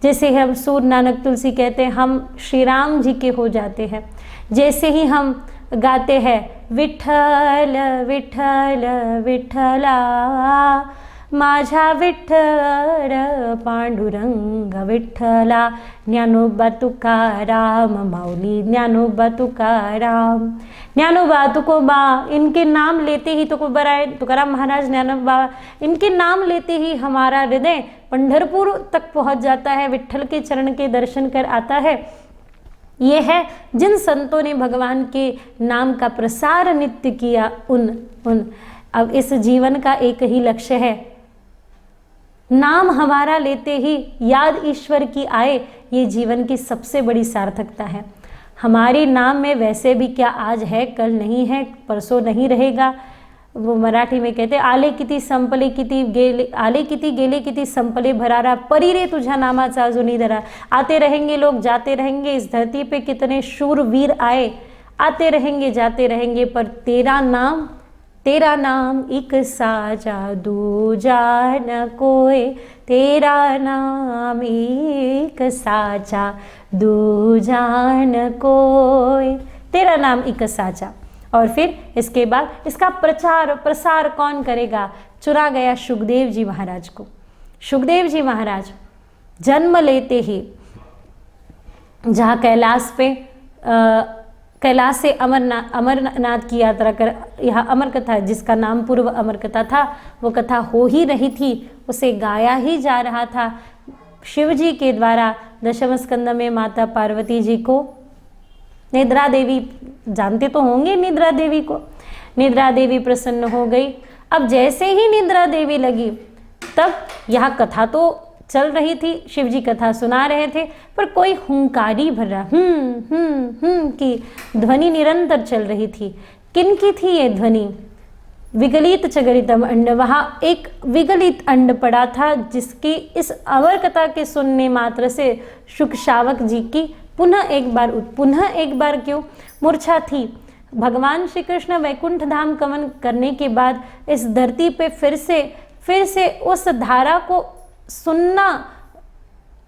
जैसे हम सूर नानक तुलसी कहते हैं हम श्री राम जी के हो जाते हैं, जैसे ही हम गाते हैं विठ्ठल विठ्ठल विठ्ठला माझा विठ्ठल पांडुरंग विठ्ठला, ज्ञानोबा तुकाराम माऊली ज्ञानोबा तुकाराम। ज्ञानोबा तुकोबा, इनके नाम लेते ही तुकाराम महाराज, ज्ञानोबा, इनके नाम लेते ही हमारा हृदय पंढरपुर तक पहुंच जाता है, विठ्ठल के चरण के दर्शन कर आता है। ये है जिन संतों ने भगवान के नाम का प्रसार नित्य किया, उन अब इस जीवन का एक ही लक्ष्य है, नाम हमारा लेते ही याद ईश्वर की आए, ये जीवन की सबसे बड़ी सार्थकता है। हमारे नाम में वैसे भी क्या आज है, कल नहीं है, परसों नहीं रहेगा। वो मराठी में कहते आले किती संपले किती गेले, आले किती गेले किती संपले भरारा, परी रे तुझा नामाचा अजूनी धरा। आते रहेंगे लोग, जाते रहेंगे, इस धरती पे कितने शूरवीर आए, आते रहेंगे जाते रहेंगे, पर तेरा नाम एक साजा दूजा न कोई, तेरा नाम एक साजा दूजा न कोई, तेरा नाम एक साजा। और फिर इसके बाद इसका प्रचार प्रसार कौन करेगा? चुरा गया सुखदेव जी महाराज को। सुखदेव जी महाराज जन्म लेते ही जहाँ कैलाश से अमरनाथ की यात्रा कर, यहाँ अमर कथा जिसका नाम पूर्व अमर कथा था, वो कथा हो ही रही थी, उसे गाया ही जा रहा था। शिव जी के द्वारा दशम स्कंद में माता पार्वती जी को निद्रा देवी, जानते तो होंगे निद्रा देवी को, निद्रा देवी प्रसन्न हो गई। अब जैसे ही निद्रा देवी लगी तब यहाँ कथा तो चल रही थी, शिव जी कथा सुना रहे थे, पर कोई हुंकारी भर रहा की ध्वनि निरंतर चल रही थी। किनकी थी ये ध्वनि? विगलित चगलितम अंड, वहाँ एक विगलित अंड पड़ा था जिसकी इस अवर कथा के सुनने मात्र से शुक शावक जी की पुनः एक बार क्यों मूर्छा थी। भगवान श्री कृष्ण वैकुंठ धाम गमन करने के बाद इस धरती पे फिर से उस धारा को सुनना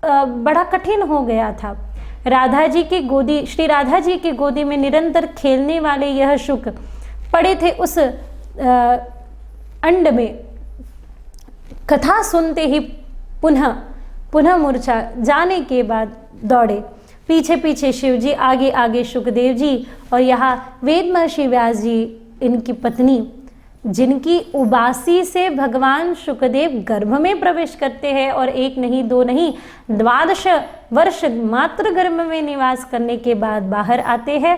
बड़ा कठिन हो गया था। राधा जी की गोदी, श्री राधा जी की गोदी में निरंतर खेलने वाले यह शुक पड़े थे उस अंड में। कथा सुनते ही पुनः मूर्छा जाने के बाद दौड़े, पीछे पीछे शिव जी, आगे आगे सुखदेव जी, और यहाँ वेद महर्षि व्यास जी इनकी पत्नी, जिनकी उबासी से भगवान सुखदेव गर्भ में प्रवेश करते हैं और एक नहीं दो नहीं 12 वर्ष मात्र गर्भ में निवास करने के बाद बाहर आते हैं,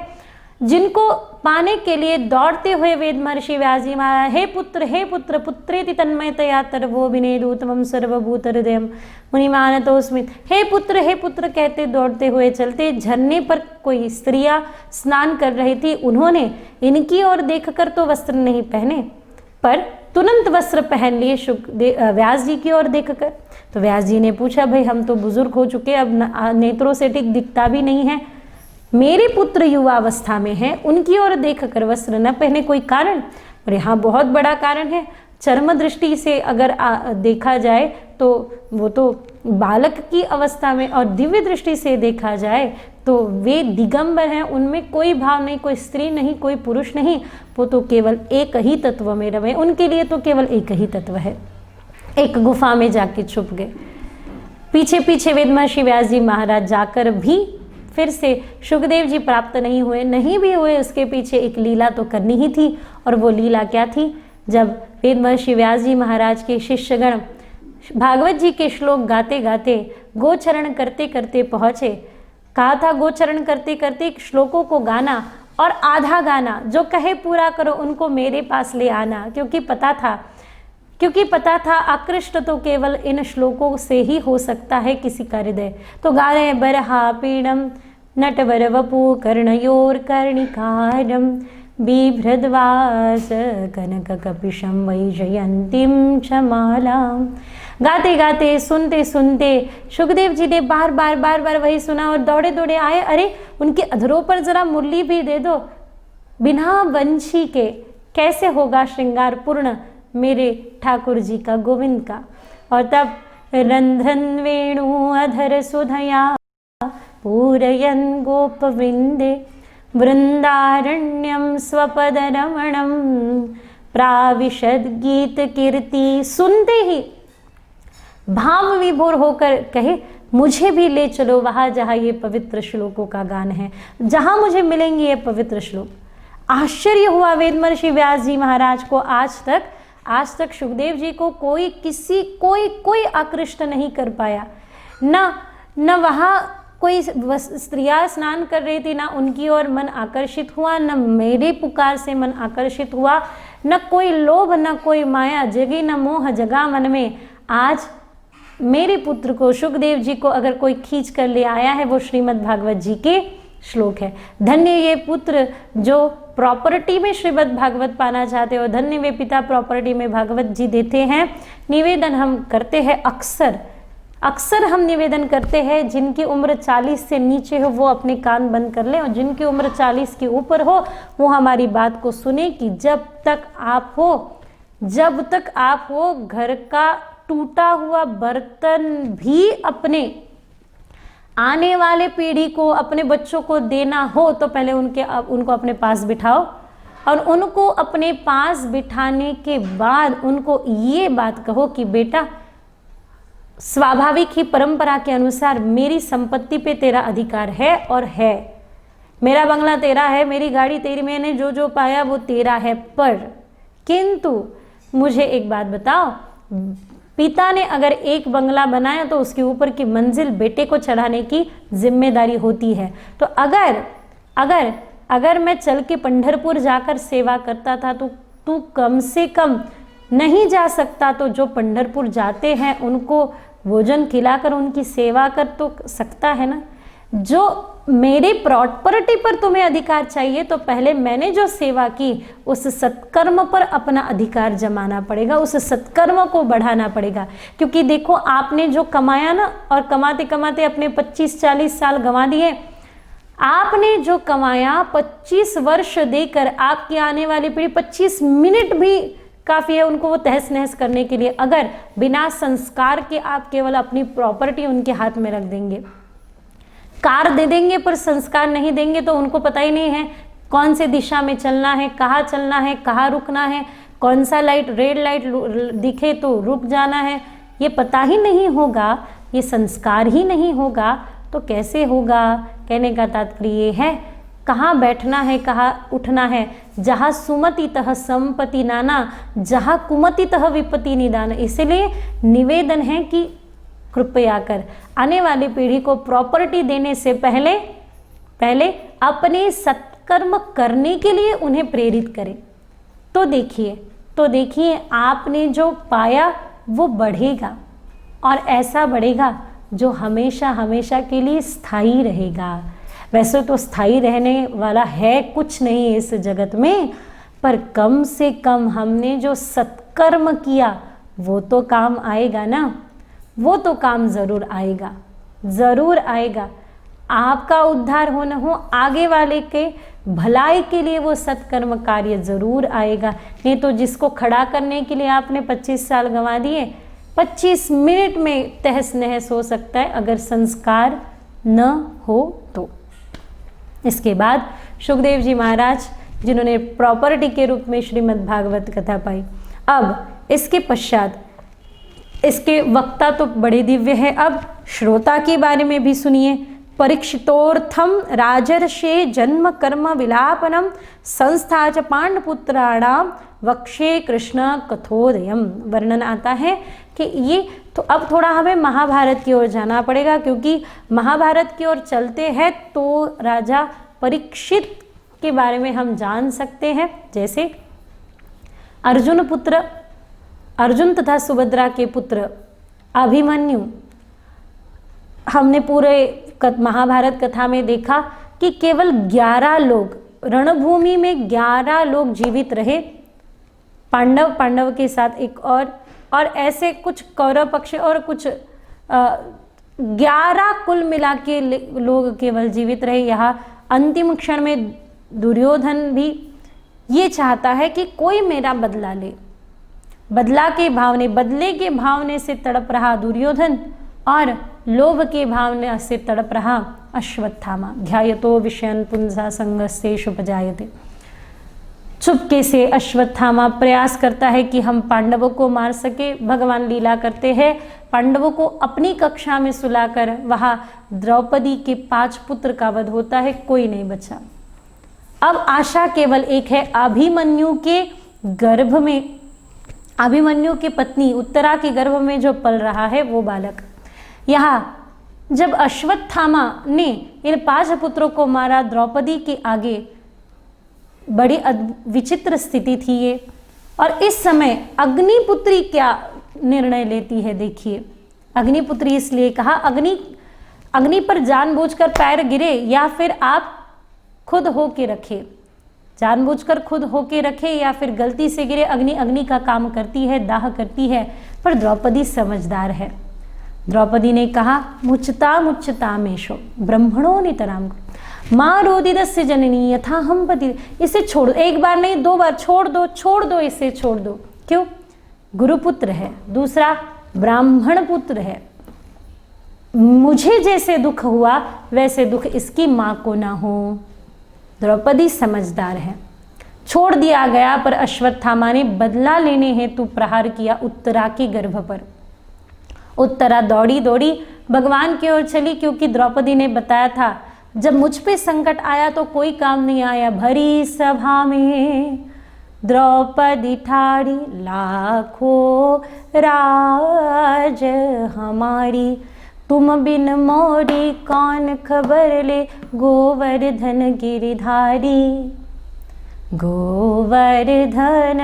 जिनको पाने के लिए दौड़ते हुए वेद महर्षि व्यास जी महाराज, हे पुत्र पुत्रेति तन्मयतया तर्वो विनेदूतमं सर्वभूत हृदयम मुनिमानतोस्मित, हे पुत्र कहते दौड़ते हुए चलते। झरने पर कोई स्त्रियां स्नान कर रही थी, उन्होंने इनकी ओर देखकर तो वस्त्र नहीं पहने, पर तुरंत वस्त्र पहन लिए व्यास जी की ओर देखकर। तो व्यास जी ने पूछा, भाई हम तो बुजुर्ग हो चुके, अब नेत्रों से ठीक दिखता भी नहीं है, मेरे पुत्र युवावस्था में हैं, उनकी ओर देखकर वस्त्र न पहने, कोई कारण? और यहाँ बहुत बड़ा कारण है। चर्म दृष्टि से अगर देखा जाए तो वो तो बालक की अवस्था में, और दिव्य दृष्टि से देखा जाए तो वे दिगंबर हैं, उनमें कोई भाव नहीं, कोई स्त्री नहीं, कोई पुरुष नहीं, वो तो केवल एक ही तत्व में रहे, उनके लिए तो केवल एक ही तत्व है। एक गुफा में जाके छुप गए। पीछे पीछे वेद महर्षि व्यास जी महाराज जाकर भी फिर से सुखदेव जी प्राप्त नहीं हुए, नहीं भी हुए, उसके पीछे एक लीला तो करनी ही थी। और वो लीला क्या थी? जब वेद महर्षि व्यास जी महाराज के शिष्यगण भागवत जी के श्लोक गाते गाते गोचरण करते करते पहुँचे, कहा था गोचरण करते करते श्लोकों को गाना और आधा गाना, जो कहे पूरा करो उनको मेरे पास ले आना, क्योंकि पता था आकृष्ट तो केवल इन श्लोकों से ही हो सकता है किसी का हृदय। तो गा रहे हैं, बरहा पीड़म नटवर वपु कर्णयोर कर्णिकारम बिभ्रद्वास कनक कपिशम वैजयंतीम क्षमालाम। गाते गाते सुनते सुनते सुखदेव जी ने बार बार वही सुना और दौड़े दौड़े आए। अरे उनके अधरों पर जरा मुरली भी दे दो, बिना वंशी के कैसे होगा श्रृंगार पूर्ण मेरे ठाकुर जी का, गोविंद का। और तब रंध्रन वेणु अधर सुधया पूरयन गोपवृंदे वृंदारण्यम स्वपद रमणम प्राविशद गीत कीर्ति। सुनते ही भाव विभोर होकर कहे, मुझे भी ले चलो वहाँ जहाँ ये पवित्र श्लोकों का गान है, जहाँ मुझे मिलेंगे ये पवित्र श्लोक। आश्चर्य हुआ वेद महर्षि व्यास जी महाराज को। आज तक सुखदेव जी को कोई आकृष्ट नहीं कर पाया। न वहाँ कोई स्त्रियाँ स्नान कर रही थी, ना उनकी ओर मन आकर्षित हुआ, न मेरे पुकार से मन आकर्षित हुआ, न कोई लोभ, न कोई माया जगी, न मोह जगा मन में। आज मेरे पुत्र को, सुखदेव जी को अगर कोई खींच कर ले आया है, वो श्रीमद् भागवत जी के श्लोक है। धन्य ये पुत्र जो प्रॉपर्टी में श्रीमद् भागवत पाना चाहते हो, धन्य वे पिता प्रॉपर्टी में भागवत जी देते हैं। निवेदन हम करते हैं, अक्सर हम निवेदन करते हैं, जिनकी उम्र 40 से नीचे हो वो अपने कान बंद कर लें, और जिनकी उम्र 40 के ऊपर हो वो हमारी बात को सुने कि जब तक आप हो घर का टूटा हुआ बर्तन भी अपने आने वाले पीढ़ी को, अपने बच्चों को देना हो तो पहले उनको अपने पास बिठाओ, और उनको अपने पास बिठाने के बाद उनको ये बात कहो कि बेटा, स्वाभाविक ही परंपरा के अनुसार मेरी संपत्ति पे तेरा अधिकार है और है, मेरा बंगला तेरा है, मेरी गाड़ी तेरी, मैंने जो पाया वो तेरा है, पर किंतु मुझे एक बात बताओ, पिता ने अगर एक बंगला बनाया तो उसके ऊपर की मंजिल बेटे को चढ़ाने की जिम्मेदारी होती है। तो अगर मैं चल के पंढरपुर जाकर सेवा करता था तो तू कम से कम नहीं जा सकता, तो जो पंढरपुर जाते हैं उनको भोजन खिलाकर उनकी सेवा कर तो सकता है ना। जो मेरे प्रॉपर्टी पर तुम्हें अधिकार चाहिए, तो पहले मैंने जो सेवा की उस सत्कर्म पर अपना अधिकार जमाना पड़ेगा, उस सत्कर्म को बढ़ाना पड़ेगा। क्योंकि देखो, आपने जो कमाया ना, और कमाते कमाते अपने 25-40 साल गंवा दिए, आपने जो कमाया 25 वर्ष देकर आपकी आने वाली पीढ़ी 25 मिनट भी काफ़ी है उनको वो तहस नहस करने के लिए। अगर बिना संस्कार के आप केवल अपनी प्रॉपर्टी उनके हाथ में रख देंगे, कार दे देंगे पर संस्कार नहीं देंगे, तो उनको पता ही नहीं है कौन से दिशा में चलना है, कहाँ चलना है, कहाँ रुकना है, कौन सा लाइट, रेड लाइट दिखे तो रुक जाना है, ये पता ही नहीं होगा, ये संस्कार ही नहीं होगा, तो कैसे होगा? कहने का तात्पर्य है कहाँ बैठना है, कहाँ उठना है। जहाँ सुमति तह संपत्ति नाना, जहाँ कुमति तह विपत्ति निदान। इसलिए निवेदन है कि कृपया कर आने वाली पीढ़ी को प्रॉपर्टी देने से पहले अपने सत्कर्म करने के लिए उन्हें प्रेरित करें। तो देखिए आपने जो पाया वो बढ़ेगा, और ऐसा बढ़ेगा जो हमेशा हमेशा के लिए स्थायी रहेगा। वैसे तो स्थायी रहने वाला है कुछ नहीं इस जगत में, पर कम से कम हमने जो सत्कर्म किया वो तो काम आएगा ना, वो तो काम ज़रूर आएगा, ज़रूर आएगा। आपका उद्धार हो न हो, आगे वाले के भलाई के लिए वो सत्कर्म कार्य ज़रूर आएगा। नहीं तो जिसको खड़ा करने के लिए आपने 25 साल गंवा दिए, 25 मिनट में तहस नहस हो सकता है अगर संस्कार न हो तो। इसके बाद सुखदेव जी महाराज जिन्होंने प्रॉपर्टी के रूप में श्रीमद् भागवत कथा पाई, अब इसके पश्चात इसके वक्ता तो बड़े दिव्य है, अब श्रोता के बारे में भी सुनिए। परीक्षितोर्थम राजर्षे जन्म कर्म विलापनम संस्था च पांडपुत्राणाम वक्षे कृष्ण कथोदयम। वर्णन आता है कि ये तो अब थोड़ा हमें महाभारत की ओर जाना पड़ेगा, क्योंकि महाभारत की ओर चलते हैं तो राजा परीक्षित के बारे में हम जान सकते हैं। जैसे अर्जुन तथा सुभद्रा के पुत्र अभिमन्यु, हमने पूरे महाभारत कथा में देखा कि केवल 11 लोग रणभूमि में 11 लोग जीवित रहे, पांडव के साथ एक और ऐसे कुछ कौरव पक्ष और कुछ 11 कुल मिला के लोग केवल जीवित रहे। यहाँ अंतिम क्षण में दुर्योधन भी ये चाहता है कि कोई मेरा बदला ले, बदले के भावने से तड़प रहा दुर्योधन और लोभ के भावने से तड़प रहा अश्वत्थामा। ध्यायतो विषयन् पुंसा संगस्तेषु उपजायते। चुपके से अश्वत्थामा प्रयास करता है कि हम पांडवों को मार सके। भगवान लीला करते हैं, पांडवों को अपनी कक्षा में सुलाकर वहाँ द्रौपदी के 5 पुत्र का वध होता है, कोई नहीं बचा। अब आशा केवल एक है, अभिमन्यु के गर्भ में, अभिमन्यु की पत्नी उत्तरा के गर्भ में जो पल रहा है वो बालक। यहाँ जब अश्वत्थामा ने इन 5 पुत्रों को मारा, द्रौपदी के आगे बड़ी विचित्र स्थिति थी ये। और इस समय अग्निपुत्री क्या निर्णय लेती है, देखिए। अग्निपुत्री इसलिए कहा, अग्नि पर जानबूझकर पैर गिरे या फिर आप खुद होके रखे, जानबूझकर खुद होके रखे या फिर गलती से गिरे। अग्नि का काम करती है, दाह करती है। पर द्रौपदी समझदार है। द्रौपदी ने कहा, मुच्यता मेषो ब्रह्मणो नितराम माँ रोदिदस्य जननी यथा हम पति। इसे छोड़ दो, एक बार नहीं 2 बार, छोड़ दो इसे, छोड़ दो। क्यों? गुरुपुत्र है, दूसरा ब्राह्मण पुत्र है। मुझे जैसे दुख हुआ वैसे दुख इसकी माँ को ना हो। द्रौपदी समझदार है। छोड़ दिया गया, पर अश्वत्थामा ने बदला लेने हेतु प्रहार किया उत्तरा के गर्भ पर। उत्तरा दौड़ी भगवान की ओर चली, क्योंकि द्रौपदी ने बताया था जब मुझ पे संकट आया तो कोई काम नहीं आया। भरी सभा में द्रौपदी ठाड़ी, लाखों राज हमारी, तुम बिन मोरी कौन खबर ले, गोवर्धन गिरिधारी, गोवर्धन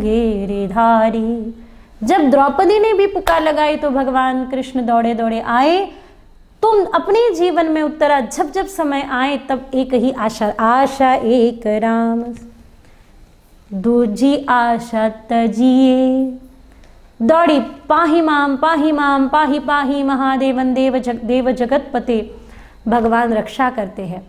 गिरिधारी। जब द्रौपदी ने भी पुकार लगाई तो भगवान कृष्ण दौड़े आए। तुम अपने जीवन में उत्तरा जब समय आए तब एक ही आशा एक राम, दूजी आशा तजिए। दौड़ी, पाहि माम पाहि महादेवन देव जगतपते। भगवान रक्षा करते हैं।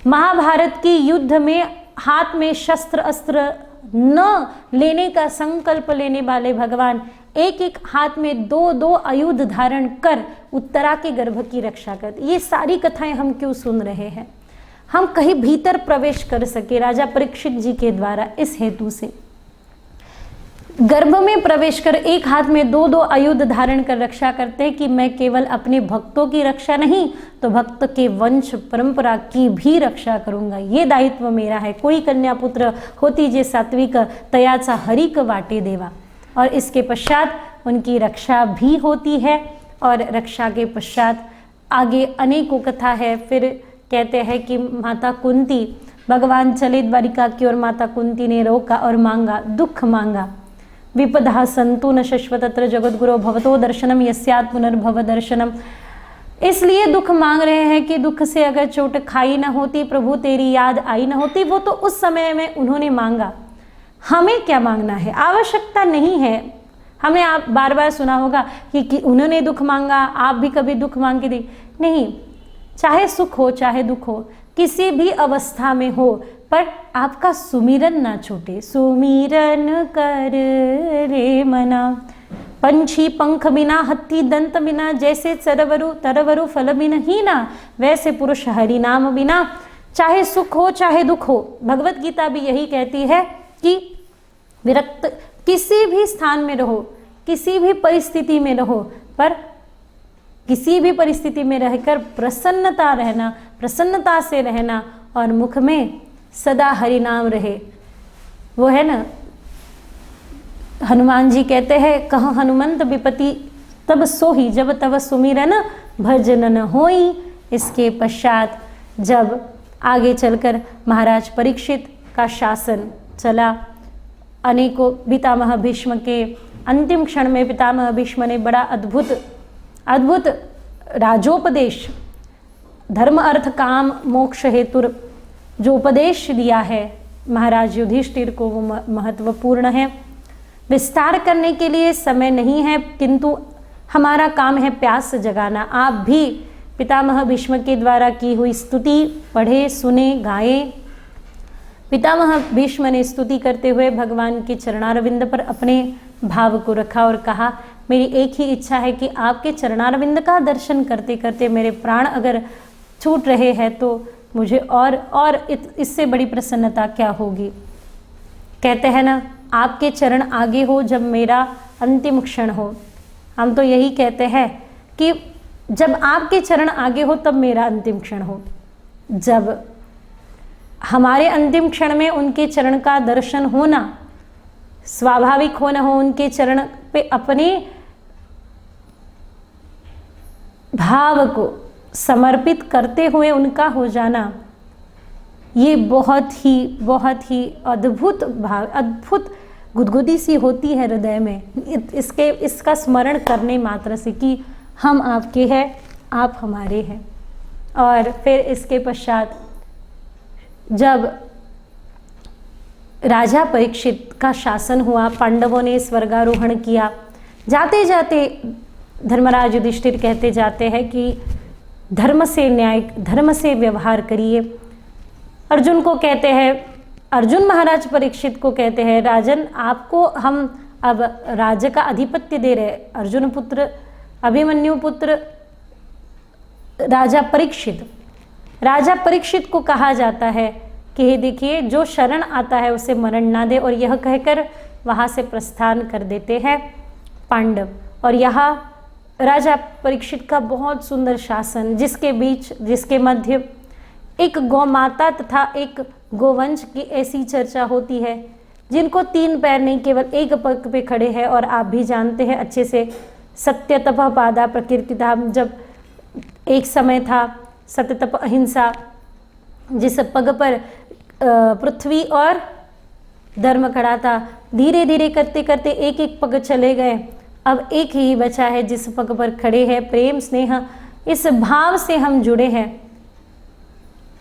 महाभारत की युद्ध में हाथ में शस्त्र अस्त्र न लेने का संकल्प लेने वाले भगवान एक हाथ में 2 आयुध धारण कर उत्तरा के गर्भ की रक्षा करते। ये सारी कथाएं हम क्यों सुन रहे हैं? हम कहीं भीतर प्रवेश कर सके राजा परीक्षित जी के द्वारा। इस हेतु से गर्भ में प्रवेश कर एक हाथ में दो दो आयुध धारण कर रक्षा करते हैं कि मैं केवल अपने भक्तों की रक्षा नहीं तो भक्त के वंश परंपरा की भी रक्षा करूंगा, ये दायित्व मेरा है। कोई कन्या पुत्र होती जे सात्विक तयाचा हरिक वाटे देवा। और इसके पश्चात उनकी रक्षा भी होती है और रक्षा के पश्चात आगे अनेकों कथा है। फिर कहते हैं कि माता कुंती, भगवान चले द्वारिका की और माता कुंती ने रोका और मांगा, दुख मांगा। विपदा संतु न शश्वतत्र जगद्गुरो भवतो दर्शनम यस्यात् पुनर्भव दर्शनम। इसलिए दुख मांग रहे हैं कि दुख से अगर चोट खाई न होती, प्रभु तेरी याद आई न होती। वो तो उस समय में उन्होंने मांगा, हमें क्या मांगना है, आवश्यकता नहीं है। हमने आप बार बार सुना होगा कि उन्होंने दुख मांगा, आप भी कभी दुख मांग के दी नहीं। चाहे सुख हो चाहे दुख हो, किसी भी अवस्था में हो, पर आपका सुमिरन ना छूटे। सुमिरन कर रे मना, पंछी पंख बिना हत्ती दंत बिना, जैसे तरवरु तरवरु फल बिन हीना, वैसे पुरुष हरि नाम बिना। चाहे सुख हो चाहे दुख हो, भगवत गीता भी यही कहती है कि विरक्त किसी भी स्थान में रहो, किसी भी परिस्थिति में रहो, पर किसी भी परिस्थिति में रहकर प्रसन्नता रहना, प्रसन्नता से रहना और मुख में सदा हरि नाम रहे। वो है ना, हनुमान जी कहते हैं, कह हनुमंत विपति तब सोही, जब तब सुमिरन भजन न होई। इसके पश्चात जब आगे चलकर महाराज परीक्षित का शासन चला, अनेकों पितामह भीष्म के अंतिम क्षण में पितामह भीष्म ने बड़ा अद्भुत राजोपदेश, धर्म अर्थ काम मोक्ष हेतु जो उपदेश दिया है महाराज युधिष्ठिर को, वो महत्वपूर्ण है। विस्तार करने के लिए समय नहीं है, किंतु हमारा काम है प्यास जगाना। आप भी पितामह भीष्म के द्वारा की हुई स्तुति पढ़े, सुने, गाए। पितामह भीष्म ने स्तुति करते हुए भगवान के चरणारविंद पर अपने भाव को रखा और कहा, मेरी एक ही इच्छा है कि आपके चरणारविंद का दर्शन करते करते मेरे प्राण अगर छूट रहे हैं तो मुझे और इससे बड़ी प्रसन्नता क्या होगी। कहते हैं ना, आपके चरण आगे हो जब मेरा अंतिम क्षण हो। हम तो यही कहते हैं कि जब आपके चरण आगे हो तब मेरा अंतिम क्षण हो। जब हमारे अंतिम क्षण में उनके चरण का दर्शन होना स्वाभाविक हो, ना हो, उनके चरण पे अपने भाव को समर्पित करते हुए उनका हो जाना, ये बहुत ही अद्भुत भाव, अद्भुत गुदगुदी सी होती है हृदय में इसका स्मरण करने मात्र से कि हम आपके हैं, आप हमारे हैं। और फिर इसके पश्चात जब राजा परीक्षित का शासन हुआ, पांडवों ने स्वर्गारोहण किया, जाते जाते धर्मराज युधिष्ठिर कहते जाते हैं कि धर्म से न्याय, धर्म से व्यवहार करिए। अर्जुन को कहते हैं, अर्जुन महाराज परीक्षित को कहते हैं, राजन आपको हम अब राज्य का आधिपत्य दे रहे। अर्जुन पुत्र, अभिमन्यु पुत्र राजा परीक्षित को कहा जाता है कि देखिए जो शरण आता है उसे मरण ना दे, और यह कहकर वहाँ से प्रस्थान कर देते हैं पांडव। और यहाँ राजा परीक्षित का बहुत सुंदर शासन, जिसके मध्य एक गौ माता तथा एक गोवंश की ऐसी चर्चा होती है जिनको 3 पैर नहीं केवल एक पग पे खड़े हैं। और आप भी जानते हैं अच्छे से, सत्य तप पादा प्रकीर्तिता, जब एक समय था सत्य तप अहिंसा, जिस पग पर पृथ्वी और धर्म खड़ा था, धीरे धीरे करते करते एक एक पग चले गए, अब एक ही बचा है जिस पग पर खड़े हैं। प्रेम स्नेह इस भाव से हम जुड़े हैं।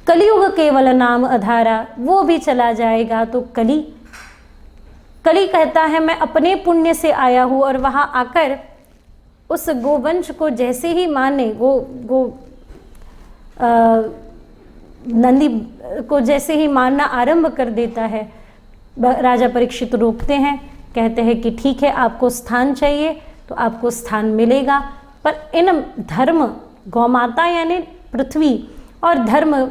कलियुग केवल नाम आधारा, वो भी चला जाएगा तो कली कहता है मैं अपने पुण्य से आया हूँ, और वहाँ आकर उस गोवंश को जैसे ही माने, नंदी को जैसे ही मानना आरंभ कर देता है, राजा परीक्षित रोकते हैं, कहते हैं कि ठीक है, आपको स्थान चाहिए तो आपको स्थान मिलेगा, पर इन धर्म, गौमाता यानी पृथ्वी और धर्म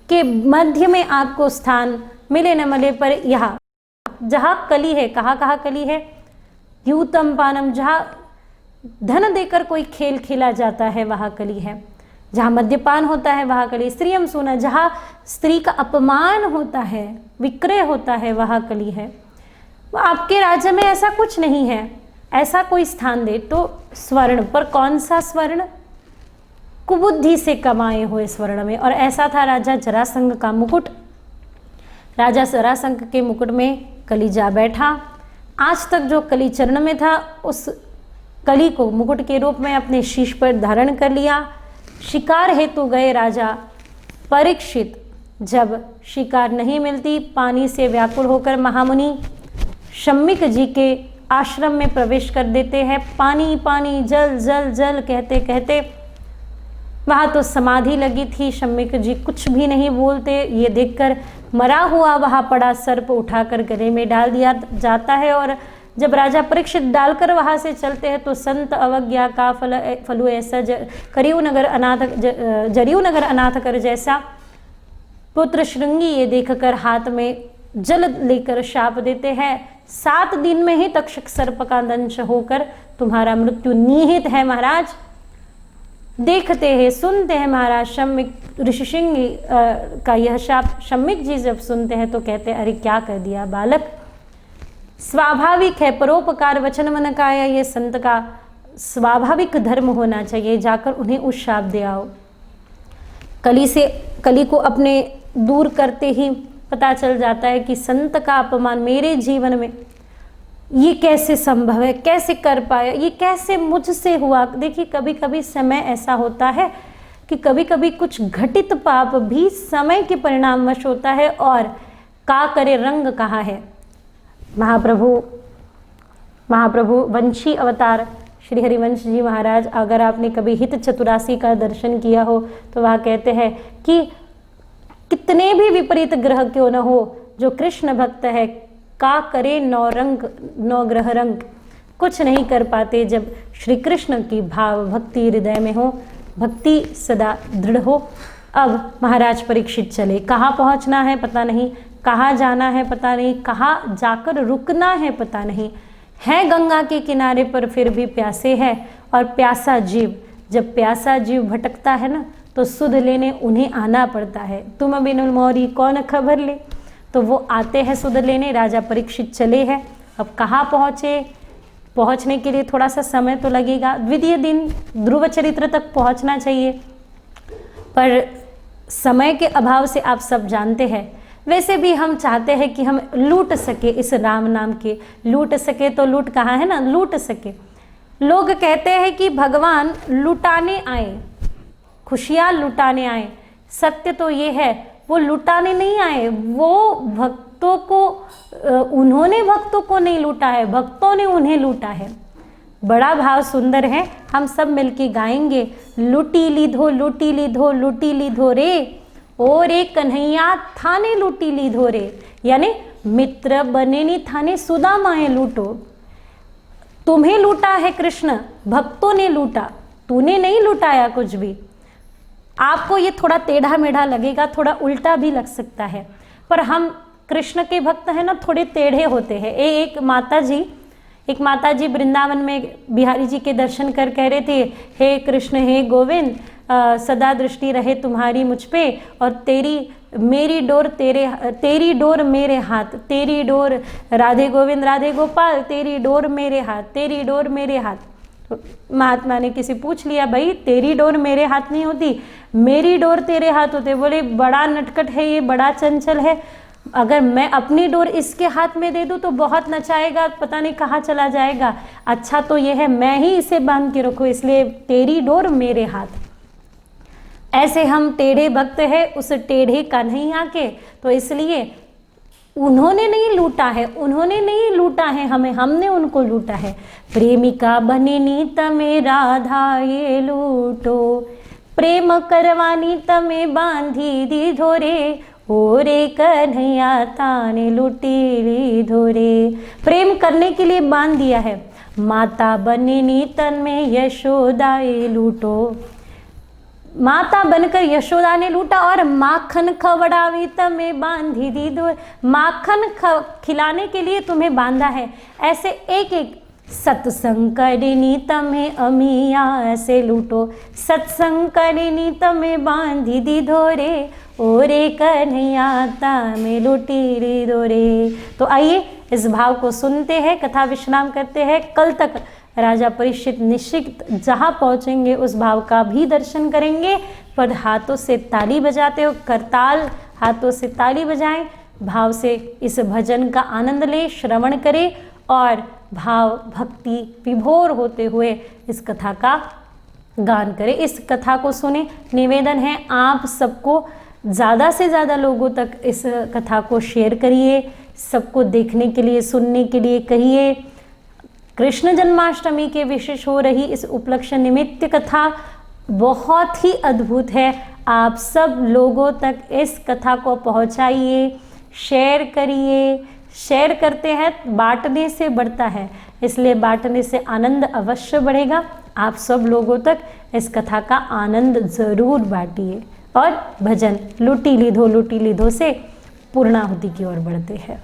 के मध्य में आपको स्थान मिले न मिले, पर यहाँ जहाँ कली है, कहाँ कहाँ कली है, यूतम पानम, जहाँ धन देकर कोई खेल खेला जाता है वहाँ कली है, जहाँ मद्यपान होता है वहाँ कली, स्त्रीयम सोना, जहाँ स्त्री का अपमान होता है, विक्रय होता है, वहाँ कली है। आपके राज्य में ऐसा कुछ नहीं है, ऐसा कोई स्थान दे तो स्वर्ण, पर कौन सा स्वर्ण, कुबुद्धि से कमाए हुए स्वर्ण में। और ऐसा था राजा जरासंध का मुकुट। राजा जरासंध के मुकुट में कली जा बैठा। आज तक जो कली चरण में था उस कली को मुकुट के रूप में अपने शीश पर धारण कर लिया। शिकार हेतु गए राजा परीक्षित। जब शिकार नहीं मिलती, पानी से व्याकुल होकर महामुनि शम्मिक जी के आश्रम में प्रवेश कर देते हैं। पानी पानी, जल जल जल कहते कहते वहाँ तो समाधि लगी थी। शम्मिक जी कुछ भी नहीं बोलते। ये देखकर मरा हुआ वहाँ पड़ा सर्प उठाकर गले में डाल दिया जाता है। और जब राजा परीक्षित डालकर वहाँ से चलते हैं तो संत अवज्ञा का फलु ऐसा जरियू नगर अनाथ कर जैसा पुत्र श्रृंगी ये देखकर हाथ में जल लेकर शाप देते हैं। 7 दिन में ही तक्षक सर्प का दंश होकर तुम्हारा मृत्यु निहित है महाराज। देखते हैं, सुनते हैं महाराज। शम्मिक ऋषिसिंह का यह शाप शम्मिक जी जब सुनते हैं तो कहते हैं, अरे क्या कर दिया बालक, स्वाभाविक है, परोपकार वचन मन का है, ये संत का स्वाभाविक धर्म होना चाहिए, जाकर उन्हें उस शाप दे आओ। कली को अपने दूर करते ही पता चल जाता है कि संत का अपमान मेरे जीवन में ये कैसे संभव है, कैसे कर पाया, ये कैसे मुझसे हुआ। देखिए कभी कभी समय ऐसा होता है कि कभी कभी कुछ घटित पाप भी समय के परिणामवश होता है। और का करे रंग कहा है। महाप्रभु वंशी अवतार श्री हरिवंश जी महाराज, अगर आपने कभी हित चतुरासी का दर्शन किया हो तो वह कहते हैं कि कितने भी विपरीत ग्रह क्यों न हो, जो कृष्ण भक्त है का करे नौ ग्रह रंग, कुछ नहीं कर पाते जब श्री कृष्ण की भाव भक्ति हृदय में हो, भक्ति सदा दृढ़ हो। अब महाराज परीक्षित चले। कहाँ पहुँचना है पता नहीं, कहाँ जाना है पता नहीं, कहाँ जाकर रुकना है पता नहीं। है गंगा के किनारे पर फिर भी प्यासे है। और प्यासा जीव, जब प्यासा जीव भटकता है ना तो सुध लेने उन्हें आना पड़ता है। तुम बिनुल मोरी कौन खबर ले, तो वो आते हैं सुध लेने। राजा परीक्षित चले हैं। अब कहाँ पहुँचे, पहुँचने के लिए थोड़ा सा समय तो लगेगा। द्वितीय दिन ध्रुव चरित्र तक पहुँचना चाहिए, पर समय के अभाव से आप सब जानते हैं। वैसे भी हम चाहते हैं कि हम लूट सके इस राम नाम के, लूट सके तो लूट कहाँ है ना, लूट सके। लोग कहते हैं कि भगवान लुटाने आए, खुशियाँ लुटाने आए। सत्य तो ये है वो लुटाने नहीं आए, वो भक्तों को, उन्होंने भक्तों को नहीं लूटा है, भक्तों ने उन्हें लूटा है। बड़ा भाव सुंदर है, हम सब मिलके गाएंगे। लुटी लीधो लुटी लीधो लुटी लीधो रे, ओ रे कन्हैया थाने लुटी लीधो रे। यानी मित्र बने नी थाने सुदामाए लूटो। तुम्हें लूटा है कृष्ण, भक्तों ने लूटा, तूने नहीं लुटाया कुछ भी। आपको ये थोड़ा टेढ़ा मेढ़ा लगेगा, थोड़ा उल्टा भी लग सकता है, पर हम कृष्ण के भक्त हैं ना, थोड़े टेढ़े होते हैं। एक माता जी वृंदावन में बिहारी जी के दर्शन कर कह रहे थे, हे कृष्ण हे गोविंद, सदा दृष्टि रहे तुम्हारी मुझ पे, और तेरी डोर मेरे हाथ, तेरी डोर राधे गोविंद राधे गोपाल, तेरी डोर मेरे हाथ, तेरी डोर मेरे हाथ। तो महात्मा ने किसी पूछ लिया, भाई तेरी डोर मेरे हाथ नहीं होती, मेरी डोर तेरे हाथ होते। बोले बड़ा नटखट है ये, बड़ा चंचल है, अगर मैं अपनी डोर इसके हाथ में दे दूं तो बहुत नचाएगा, पता नहीं कहाँ चला जाएगा। अच्छा तो ये है मैं ही इसे बांध के रखूं, इसलिए तेरी डोर मेरे हाथ। ऐसे हम टेढ़े भक्त हैं उस टेढ़े कन्हैया के, तो इसलिए उन्होंने नहीं लूटा है, उन्होंने नहीं लूटा है हमें, हमने उनको लूटा है। प्रेमिका बने नी तमे राधा ये लूटो, प्रेम करवानी तमे बांधी दी धोरे, ओ रे कन्हैया ताने लुटी ली धोरे। प्रेम करने के लिए बांध दिया है। माता बने नी तन में यशोदा ये लूटो, माता बनकर यशोदा ने लूटा और माखन खवड़ावी तमें बांधी दी डोर। माखन खिलाने के लिए तुम्हें बांधा है। ऐसे एक एक सत्संग करिनी तमें अमिया ऐसे लूटो। सत्संग करिनी तमें बांधी दी धोरे, ओरे कन्हैया तमें लूटी री दोरे। तो आइए इस भाव को सुनते हैं, कथा विश्राम करते हैं। कल तक राजा परीक्षित निश्चित जहाँ पहुँचेंगे उस भाव का भी दर्शन करेंगे। पर हाथों से ताली बजाते हो, करताल हाथों से ताली बजाएं, भाव से इस भजन का आनंद लें, श्रवण करें और भाव भक्ति विभोर होते हुए इस कथा का गान करें, इस कथा को सुने। निवेदन है आप सबको ज़्यादा से ज़्यादा लोगों तक इस कथा को शेयर करिए, सबको देखने के लिए सुनने के लिए कहिए। कृष्ण जन्माष्टमी के विशेष हो रही इस उपलक्ष्य निमित्त कथा बहुत ही अद्भुत है। आप सब लोगों तक इस कथा को पहुंचाइए, शेयर करिए। शेयर करते हैं बांटने से बढ़ता है, इसलिए बांटने से आनंद अवश्य बढ़ेगा। आप सब लोगों तक इस कथा का आनंद ज़रूर बांटिए और भजन लुटी लीधो से पूर्णाहुति की ओर बढ़ते हैं।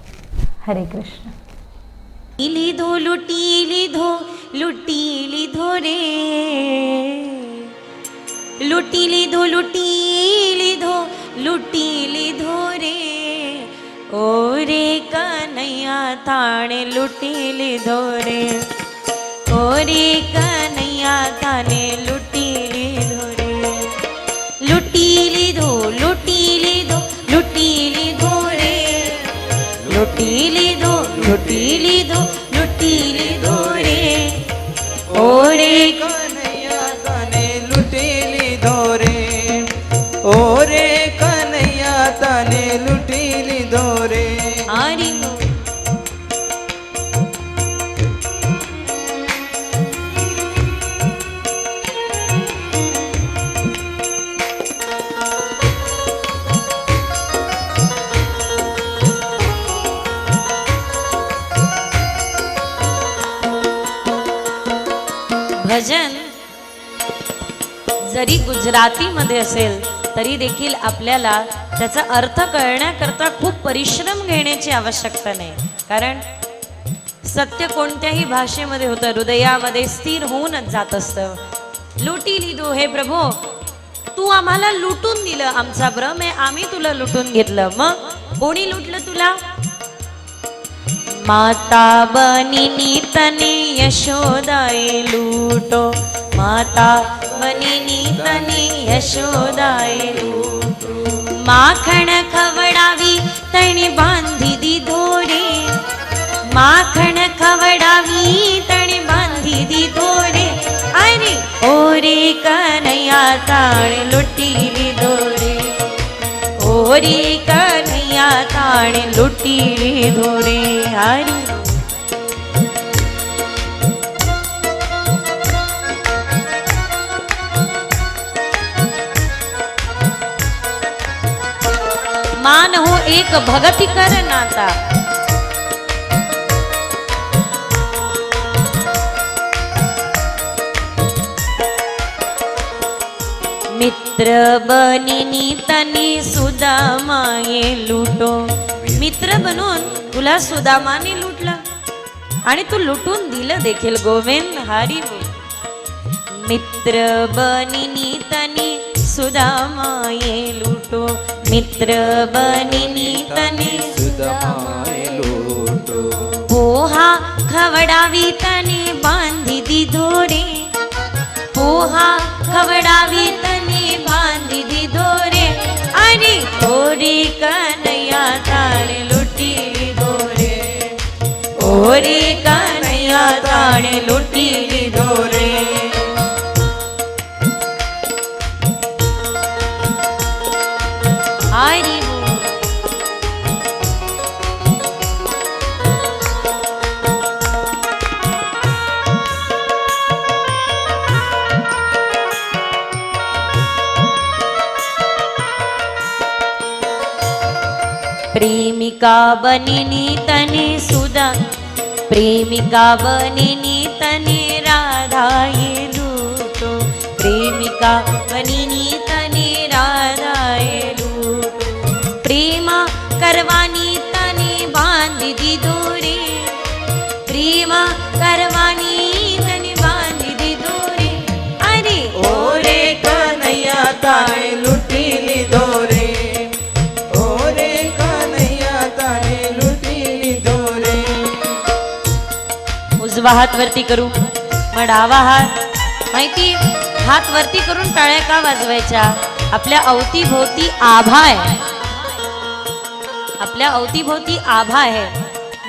हरे कृष्ण। लुटी लीधो रे, लुटी लीधो रे, ओरे कन्हैया थाने लुटी लीधो रे, ओरे कन्हैया थाने लुटी लीधो रे। लुटी लीधो रे, लुटी लीधो रे, ओरे कन्हैया थाने लुटी लीधो रे, ओरे कन्हैया थाने लुटी लीधो रे। हरि भजन जरी गुजरातीमध्ये असेल तरी देखील आपल्याला त्याचा अर्थ कळण्याकरता खूप परिश्रम घेण्याची आवश्यकता नाही, कारण सत्य कोणत्याही भाषेमध्ये होतं, हृदयामध्ये स्थिर होऊनच जात असतं। लुटी लीधो हे प्रभो, तू आम्हाला लुटून दिलं, आमचा भ्रम आहे, आम्ही तुला लुटून घेतलं। मग कोणी लुटलं तुला? माता बनिनी तने यशोदाए लूटो, माता बनिनी तने यशोदाए लूटो। माखण खवडावी तने बांधी दी धोरे, माखण खवडावी तने बांधी दी धोरे। अरे ओरे कन्हैया थाने लुटी लीधो रे, ओरे कन्हैया थाने लुटी लीधो रे। हरि मान हो एक भगति कर नाता, मित्र बनिनी तनी सुदामाये लूटो। मित्र बनून तुला सुदामाने लुटला आणि तू लुटून दिलं देखील गोविंद। हरी बोल। मित्र बनिनी तनी सुदामाये लूटो, मित्र बनिनी तनी सुदामाये लूटो। पोहा खवडावी तने बांधी दी धोरे, पोहा खवडावी तने बांधी दी धोरे। अरे ओरे कन्हैया थाने लुटी लीधो रे, ओरे कन्हैया थाने लुटी लीधो रे। हरि बोल। प्रेमिका बनिनी तने सुदा, प्रेमिका बनिनी तने राधा ये लूटो, प्रेमिका बनिनी डावा हात वरती करू. मग डावा हात माहिती, हात वरती करून टाळ्या का वाजवायच्या? आपल्या अवतीभोवती आभा आहे, आपल्या अवतीभोवती आभा आहे.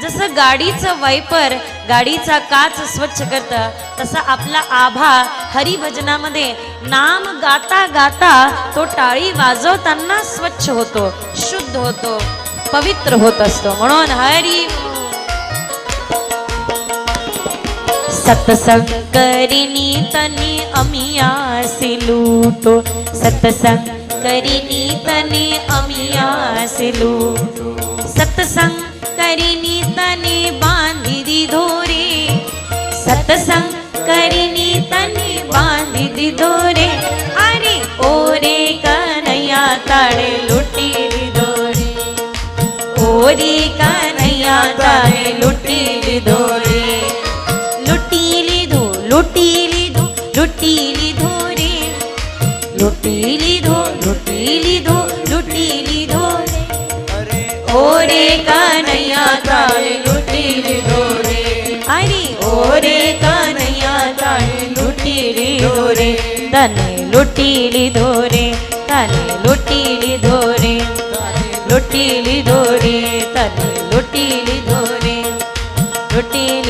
जसं गाडीचं वायपर गाडीचा काच स्वच्छ करतं, तसा आपला आभा हरिभजनामध्ये नाम गाता गाता तो टाळी वाजवताना स्वच्छ होतो, शुद्ध होतो, पवित्र होत असतो. म्हणून हरी सत्संग करिनी तनी अमियासी लूटो, सत्संग करिनी तनी अमियासी लूटो, सत्संग करिनी तनी बांधी दी धोरे, सत्संग करिनी तनी बांधी दी धोरे. अरे ओरे कन्हैया ताळे लुटी दी धोरे, ओरे कन्हैया ताळे लुटी दी धोरे, लुटीली धो लुटीली धो लुटीली धोरे, लुटीली धो लुटीली धो लुटीली धोरे. ओरे कन्हैया ताळे लुटीली धोरे, अरे ओरे कन्हैया ताळे लुटीली धोरे, तने लुटीली धोरे, तने लुटीली धोरे, लुटीली धोरे, तने लुटीली धोरे, लुटीली